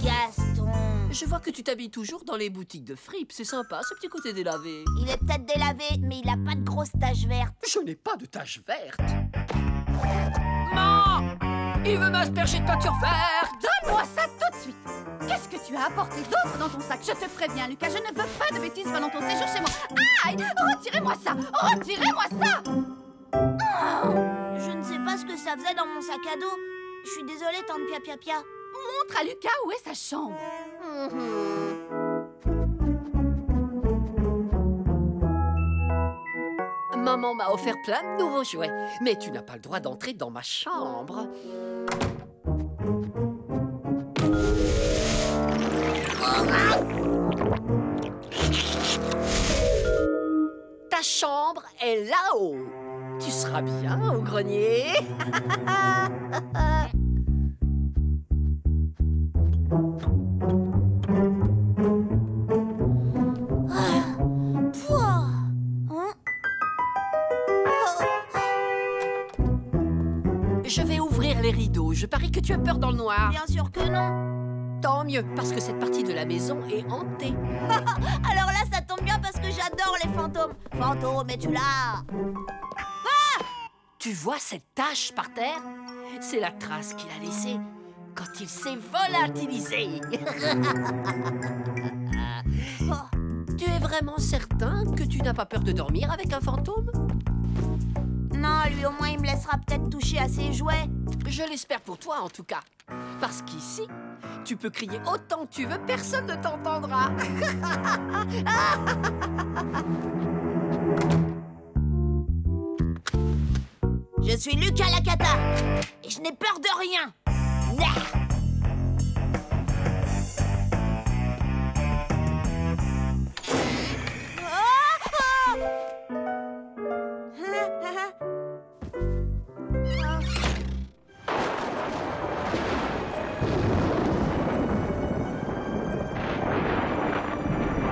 Gaston! Je vois que tu t'habilles toujours dans les boutiques de fripes. C'est sympa, ce petit côté délavé. Il est peut-être délavé, mais il a pas de grosse tache verte. Je n'ai pas de tache verte. Non! Il veut m'asperger de peinture verte. Donne-moi ça tout de suite. Qu'est-ce que tu as apporté d'autre dans ton sac? Je te préviens, Lucas, je ne veux pas de bêtises pendant ton séjour chez moi. Aïe! Retirez-moi ça! Retirez-moi ça! Je ne sais pas ce que ça faisait dans mon sac à dos. Je suis désolée, tante Pia Pia Pia. Montre à Lucas où est sa chambre. Maman m'a offert plein de nouveaux jouets. Mais tu n'as pas le droit d'entrer dans ma chambre. Ta chambre est là-haut. Tu seras bien au grenier. Je vais ouvrir les rideaux. Je parie que tu as peur dans le noir. Bien sûr que non. Tant mieux, parce que cette partie de la maison est hantée. Alors là, ça tombe bien parce que j'adore les fantômes. Fantôme, es-tu là? Tu vois cette tache par terre? C'est la trace qu'il a laissée quand il s'est volatilisé. Tu es vraiment certain que tu n'as pas peur de dormir avec un fantôme? Non, lui au moins il me laissera peut-être toucher à ses jouets. Je l'espère pour toi en tout cas. Parce qu'ici, tu peux crier autant que tu veux, personne ne t'entendra. Je suis Lucas Lacata et je n'ai peur de rien.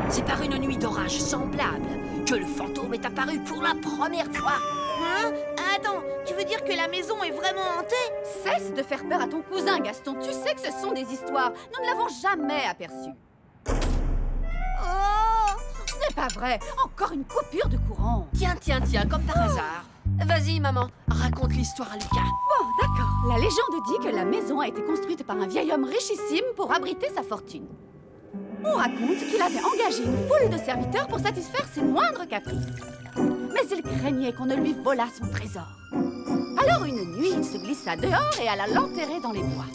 C'est par une nuit d'orage semblable que le fantôme est apparu pour la première fois. Hein? Attends, tu veux dire que la maison est vraiment hantée? Cesse de faire peur à ton cousin, Gaston. Tu sais que ce sont des histoires. Nous ne l'avons jamais aperçu. Oh! Ce n'est pas vrai. Encore une coupure de courant. Tiens, comme par hasard. Vas-y, maman, raconte l'histoire à Lucas. Bon, d'accord. La légende dit que la maison a été construite par un vieil homme richissime pour abriter sa fortune. On raconte qu'il avait engagé une foule de serviteurs pour satisfaire ses moindres caprices. Mais il craignait qu'on ne lui volât son trésor. Alors une nuit, il se glissa dehors et alla l'enterrer dans les bois.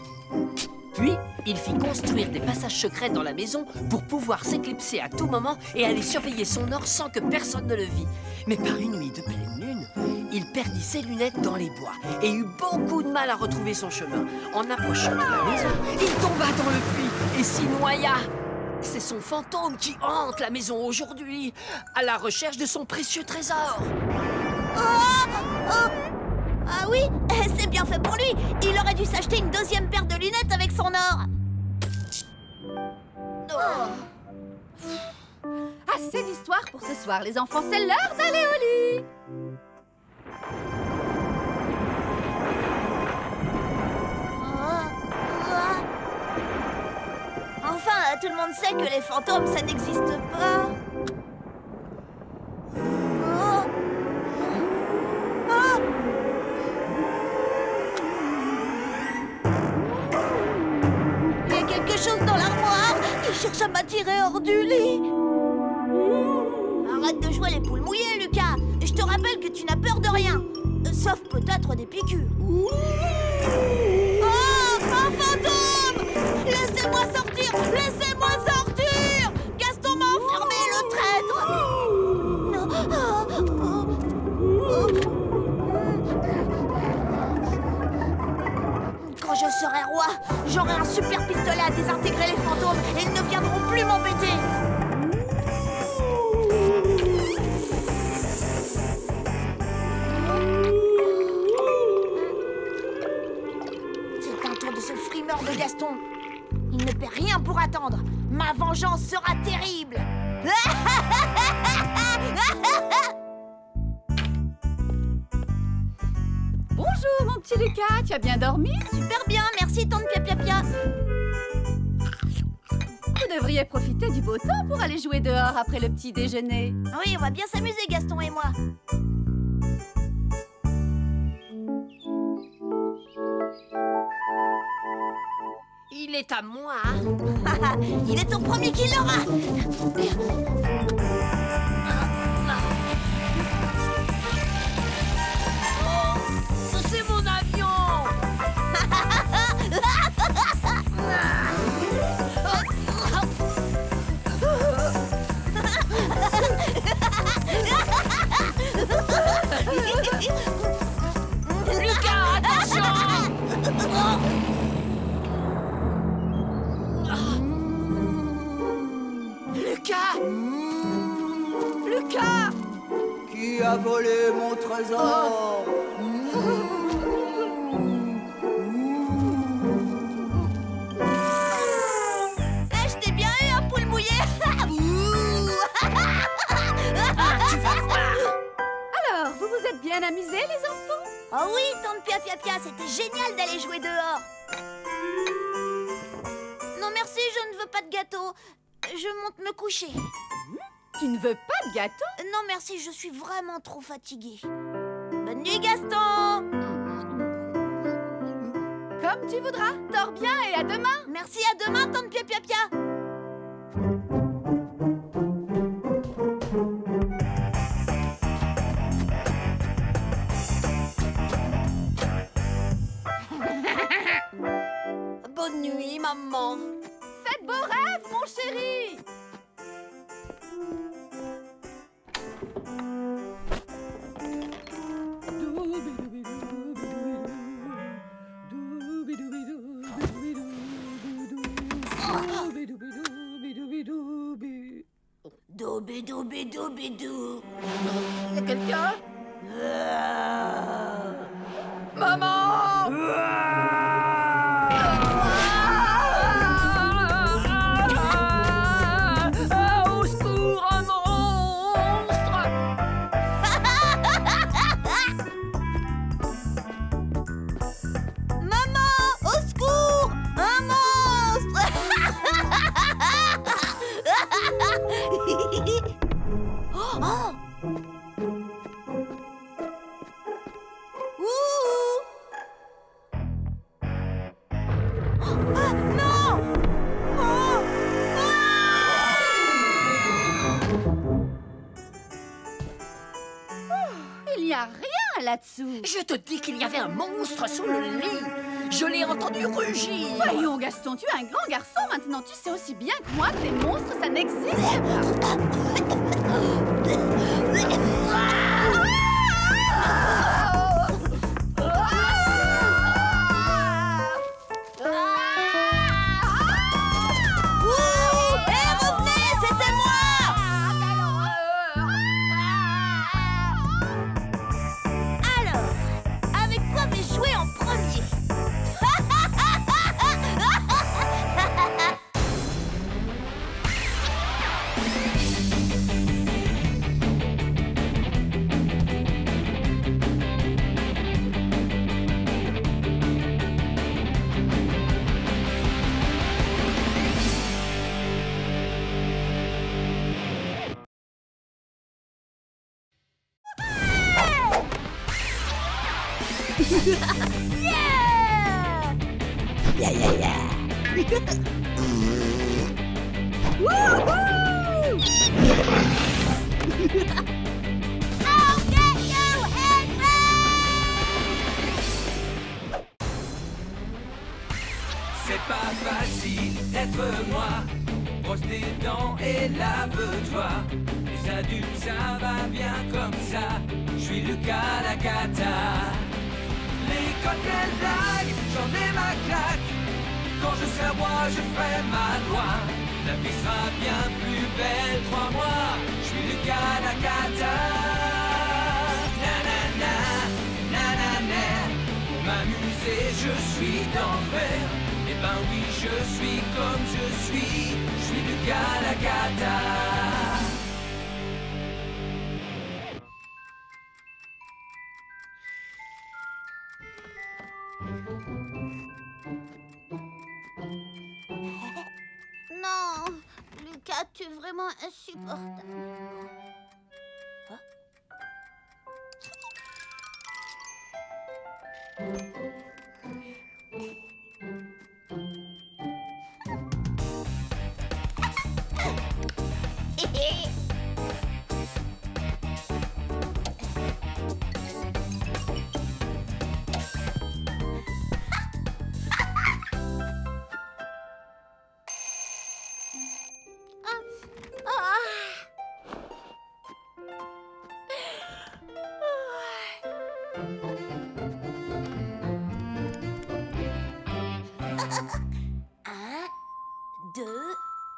Puis, il fit construire des passages secrets dans la maison pour pouvoir s'éclipser à tout moment et aller surveiller son or sans que personne ne le vît. Mais par une nuit de pleine lune, il perdit ses lunettes dans les bois et eut beaucoup de mal à retrouver son chemin. En approchant de la maison, il tomba dans le puits et s'y noya. C'est son fantôme qui hante la maison aujourd'hui, à la recherche de son précieux trésor. Ah oui, c'est bien fait pour lui. Il aurait dû s'acheter une deuxième paire de lunettes avec son or. Assez d'histoires pour ce soir, les enfants, c'est l'heure d'aller au lit. Enfin, tout le monde sait que les fantômes, ça n'existe pas. Il y a quelque chose dans l'armoire. Il cherche à m'attirer hors du lit. Arrête de jouer les poules mouillées, Lucas. Je te rappelle que tu n'as peur de rien. Sauf peut-être des piqûres. Oh, un fantôme! Laissez-moi sortir! Laissez-moi sortir! Gaston m'a enfermé, le traître! Quand je serai roi, j'aurai un super pistolet à désintégrer les fantômes et ils ne viendront plus m'embêter! C'est un tour de ce frimeur de Gaston. Il ne paie rien pour attendre. Ma vengeance sera terrible. Bonjour, mon petit Lucas, tu as bien dormi? Super bien, merci tante Pia. Vous devriez profiter du beau temps pour aller jouer dehors après le petit déjeuner. Oui, on va bien s'amuser, Gaston et moi. Il est à moi. Il est au premier qui l'aura. C'est mon avion. Lucas, attention. Lucas! Qui a volé mon trésor? Je t'ai bien eu, un poule mouillé. Tu vas voir! Alors, vous vous êtes bien amusés, les enfants? Oh oui, tante Pia, c'était génial d'aller jouer dehors. Non merci, je ne veux pas de gâteau. Je monte me coucher. Tu ne veux pas de gâteau? Non merci, je suis vraiment trop fatiguée. Bonne nuit, Gaston. Comme tu voudras. Dors bien et à demain. Merci, à demain, tante Pia. Bonne nuit, maman. Faites beaux rêves, mon chéri. Doubidou. Il y a quelqu'un? Maman! Au secours, un monstre! Maman, au secours, un monstre. Oh. Ouh. Ah, non. Oh. Ah. n'y a rien là-dessous. Je te dis qu'il y avait un monstre sous le lit. Je l'ai entendu rugir. Voyons, Gaston, tu es un grand garçon. Maintenant, tu sais aussi bien que moi que les monstres, ça n'existe pas. C'est pas facile d'être moi. Brosse tes dents et lave-toi. Les adultes, ça va bien comme ça. Je suis Lucas la cata. Les cocktails blagues, j'en ai ma claque. Quand je serai roi, je ferai ma loi. La vie sera bien plus belle, crois-moi. Je suis Lucas la cata. Nanana, nanana. Pour m'amuser, je suis d'enfer. Eh ben oui, je suis comme je suis Lucas la cata. Non, Lucas, tu es vraiment insupportable. Un, 2,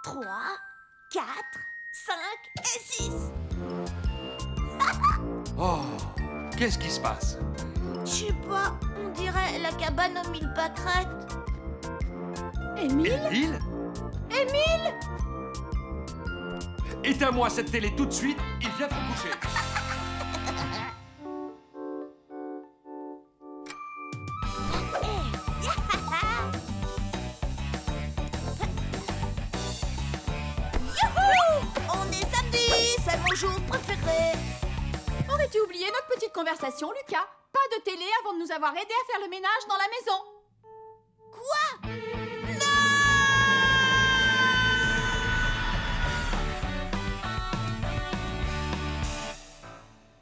3, 4, 5 et 6. Oh, qu'est-ce qui se passe? Je sais pas, on dirait la cabane aux 1000 pâquerettes. Émile? Émile? Émile? Éteins-moi cette télé tout de suite, il vient de me coucher. On est samedi, c'est mon jour préféré. Aurais-tu oublié notre petite conversation, Lucas? Pas de télé avant de nous avoir aidé à faire le ménage dans la maison. Quoi?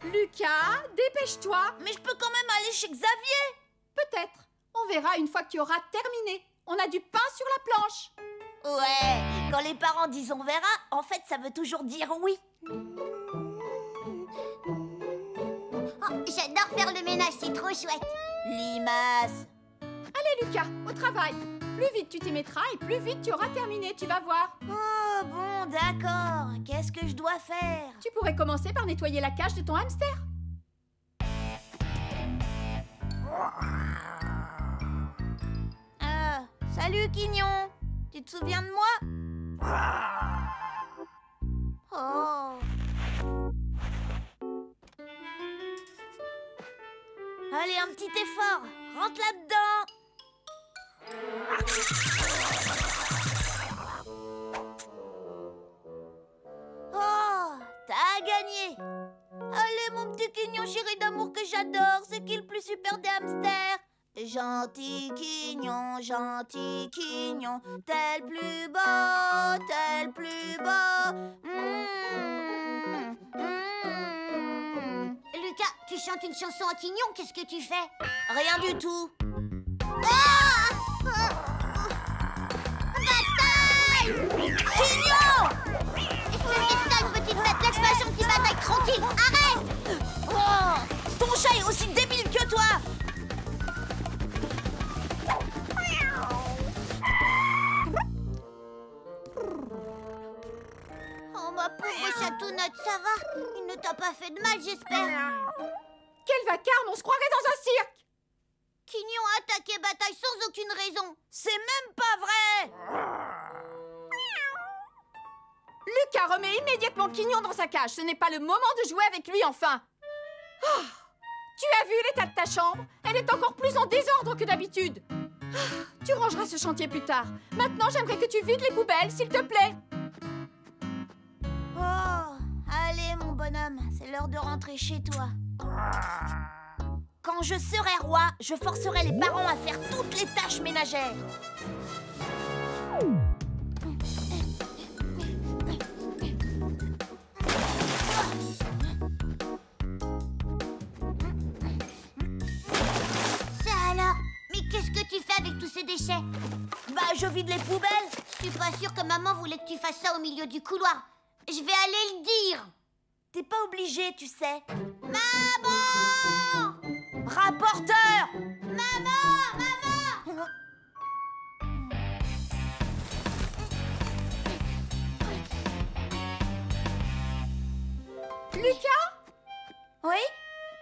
Lucas, dépêche-toi. Mais je peux quand même aller chez Xavier. Peut-être. On verra une fois que tu auras terminé. On a du pain sur la planche. Ouais, quand les parents disent on verra, en fait ça veut toujours dire oui. Oh, j'adore faire le ménage, c'est trop chouette. Limace. Allez, Lucas, au travail. Plus vite tu t'y mettras et plus vite tu auras terminé, tu vas voir. Oh bon, d'accord. Qu'est-ce que je dois faire? Tu pourrais commencer par nettoyer la cage de ton hamster. Salut Quignon. Tu te souviens de moi? Oh. Allez, un petit effort. Rentre là-dedans. Oh, t'as gagné. Allez, mon petit Quignon chéri d'amour que j'adore. C'est qui le plus super des hamsters? Gentil Quignon, t'es le plus beau, t'es le plus beau. Lucas, tu chantes une chanson à Quignon, qu'est-ce que tu fais? Rien du tout. Bataille! Quignon! Espèce de sale petite bête, laisse-moi son petit bataille tranquille. Arrête! Oh, ton chat est aussi débile que toi. Oh, ma pauvre chatounette, ça va? Il ne t'a pas fait de mal, j'espère. Quel vacarme, on se croirait dans un cirque! Quignon a attaqué Bataille sans aucune raison. C'est même pas vrai. Lucas, remets immédiatement Quignon dans sa cage. Ce n'est pas le moment de jouer avec lui, enfin. Oh, tu as vu l'état de ta chambre? Elle est encore plus en désordre que d'habitude. Oh, tu rangeras ce chantier plus tard. Maintenant, j'aimerais que tu vides les poubelles, s'il te plaît. Oh, allez, mon bonhomme, c'est l'heure de rentrer chez toi. Quand je serai roi, je forcerai les parents à faire toutes les tâches ménagères. Ça alors? Mais qu'est-ce que tu fais avec tous ces déchets? Bah, je vide les poubelles. Je suis pas sûre que maman voulait que tu fasses ça au milieu du couloir. Je vais aller le dire. T'es pas obligé, tu sais. Maman! Rapporteur! Maman! Maman! Lucas? Oui?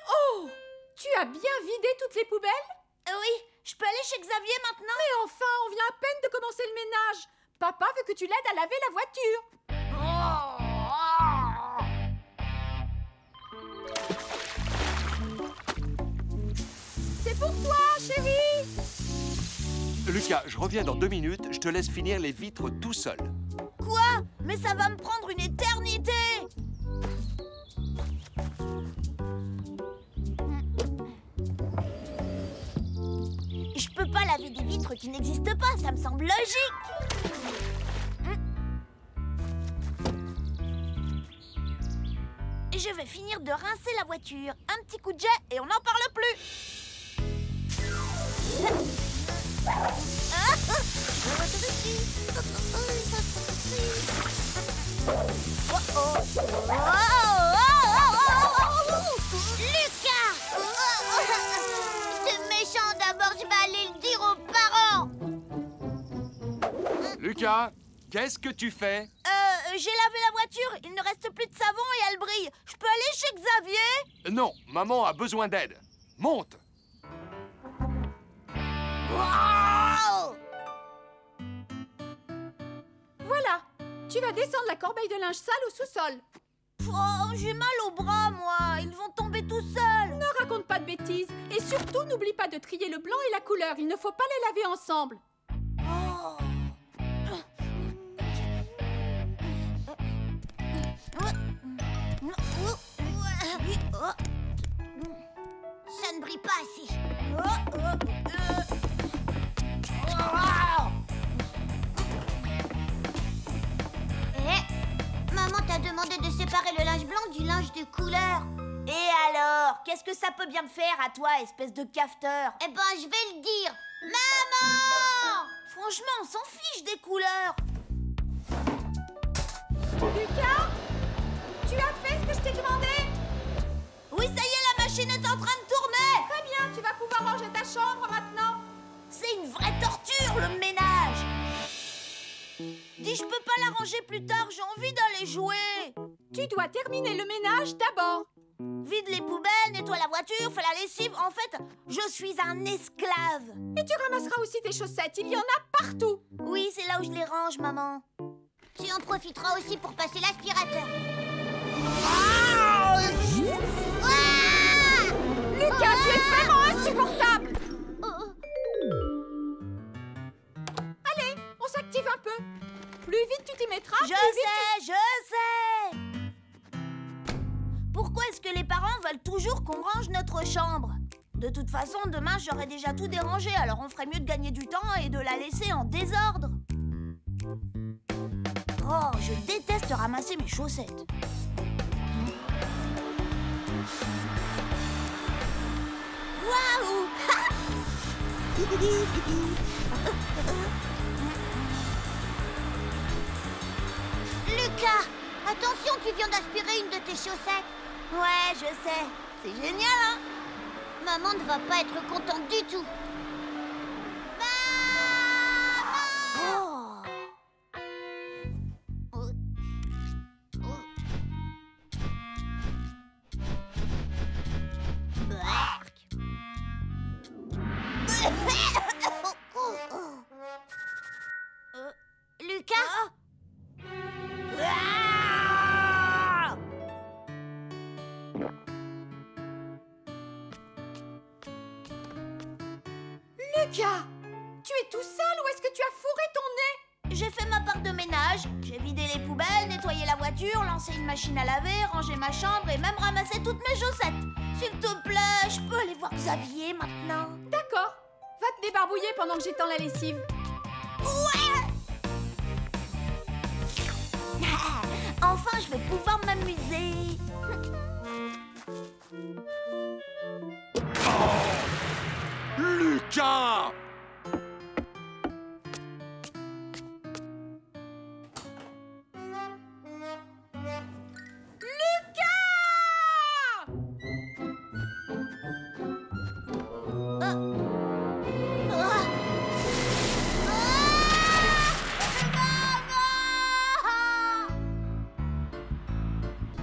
Oh, tu as bien vidé toutes les poubelles? Oui, je peux aller chez Xavier maintenant? Mais enfin, on vient à peine de commencer le ménage. Papa veut que tu l'aides à laver la voiture. C'est pour toi, chérie. Lucas, je reviens dans 2 minutes. Je te laisse finir les vitres tout seul. Quoi? Mais ça va me prendre une éternité! Je peux pas laver des vitres qui n'existent pas, ça me semble logique! Je vais finir de rincer la voiture. Un petit coup de jet et on n'en parle plus! Lucas! C'est méchant, d'abord je vais aller le dire aux parents. Lucas, qu'est-ce que tu fais? J'ai lavé la voiture, il ne reste plus de savon et elle brille. Je peux aller chez Xavier? Non, maman a besoin d'aide. Monte! Wow! Voilà, tu vas descendre la corbeille de linge sale au sous-sol. Oh, j'ai mal au bras, moi. Ils vont tomber tout seuls. Ne raconte pas de bêtises. Et surtout, n'oublie pas de trier le blanc et la couleur. Il ne faut pas les laver ensemble. Oh. Ça ne brille pas assez. Maman t'a demandé de séparer le linge blanc du linge de couleur. Et alors? Qu'est-ce que ça peut bien te faire à toi, espèce de cafeteur? Eh ben, je vais le dire. Maman! Franchement, on s'en fiche des couleurs. Lucas, tu as fait ce que je t'ai demandé? Oui, ça y est, la machine est en train de tourner. Très bien, tu vas pouvoir ranger ta chambre maintenant. C'est une vraie torture, le ménage. Dis, je peux pas la ranger plus tard, j'ai envie d'aller jouer. Tu dois terminer le ménage d'abord. Vide les poubelles, nettoie la voiture, fais la lessive. En fait, je suis un esclave. Et tu ramasseras aussi tes chaussettes, il y en a partout. Oui, c'est là où je les range, maman. Tu en profiteras aussi pour passer l'aspirateur. Lucas, tu es vraiment insupportable. Allez, on s'active un peu. Plus vite tu t'y mettras, Je sais. Pourquoi est-ce que les parents veulent toujours qu'on range notre chambre? De toute façon, demain, j'aurai déjà tout dérangé, alors on ferait mieux de gagner du temps et de la laisser en désordre. Oh, je déteste ramasser mes chaussettes. Lucas, attention, tu viens d'aspirer une de tes chaussettes. Ouais, je sais. C'est génial, hein? Maman ne va pas être contente du tout. Maman! Lucas? Lucas, tu es tout seul ou est-ce que tu as fourré ton nez? J'ai fait ma part de ménage. J'ai vidé les poubelles, nettoyé la voiture, lancé une machine à laver, rangé ma chambre et même ramassé toutes mes chaussettes. S'il te plaît, je peux aller voir Xavier maintenant? D'accord. Va te débarbouiller pendant que j'étends la lessive. Ouais! Enfin, je vais pouvoir m'amuser. Lucas!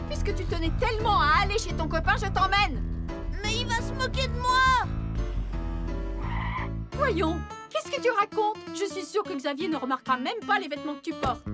Puisque tu tenais tellement à aller chez ton copain, je t'emmène. Mais il va se moquer de moi. Voyons, qu'est-ce que tu racontes? Je suis sûre que Xavier ne remarquera même pas les vêtements que tu portes.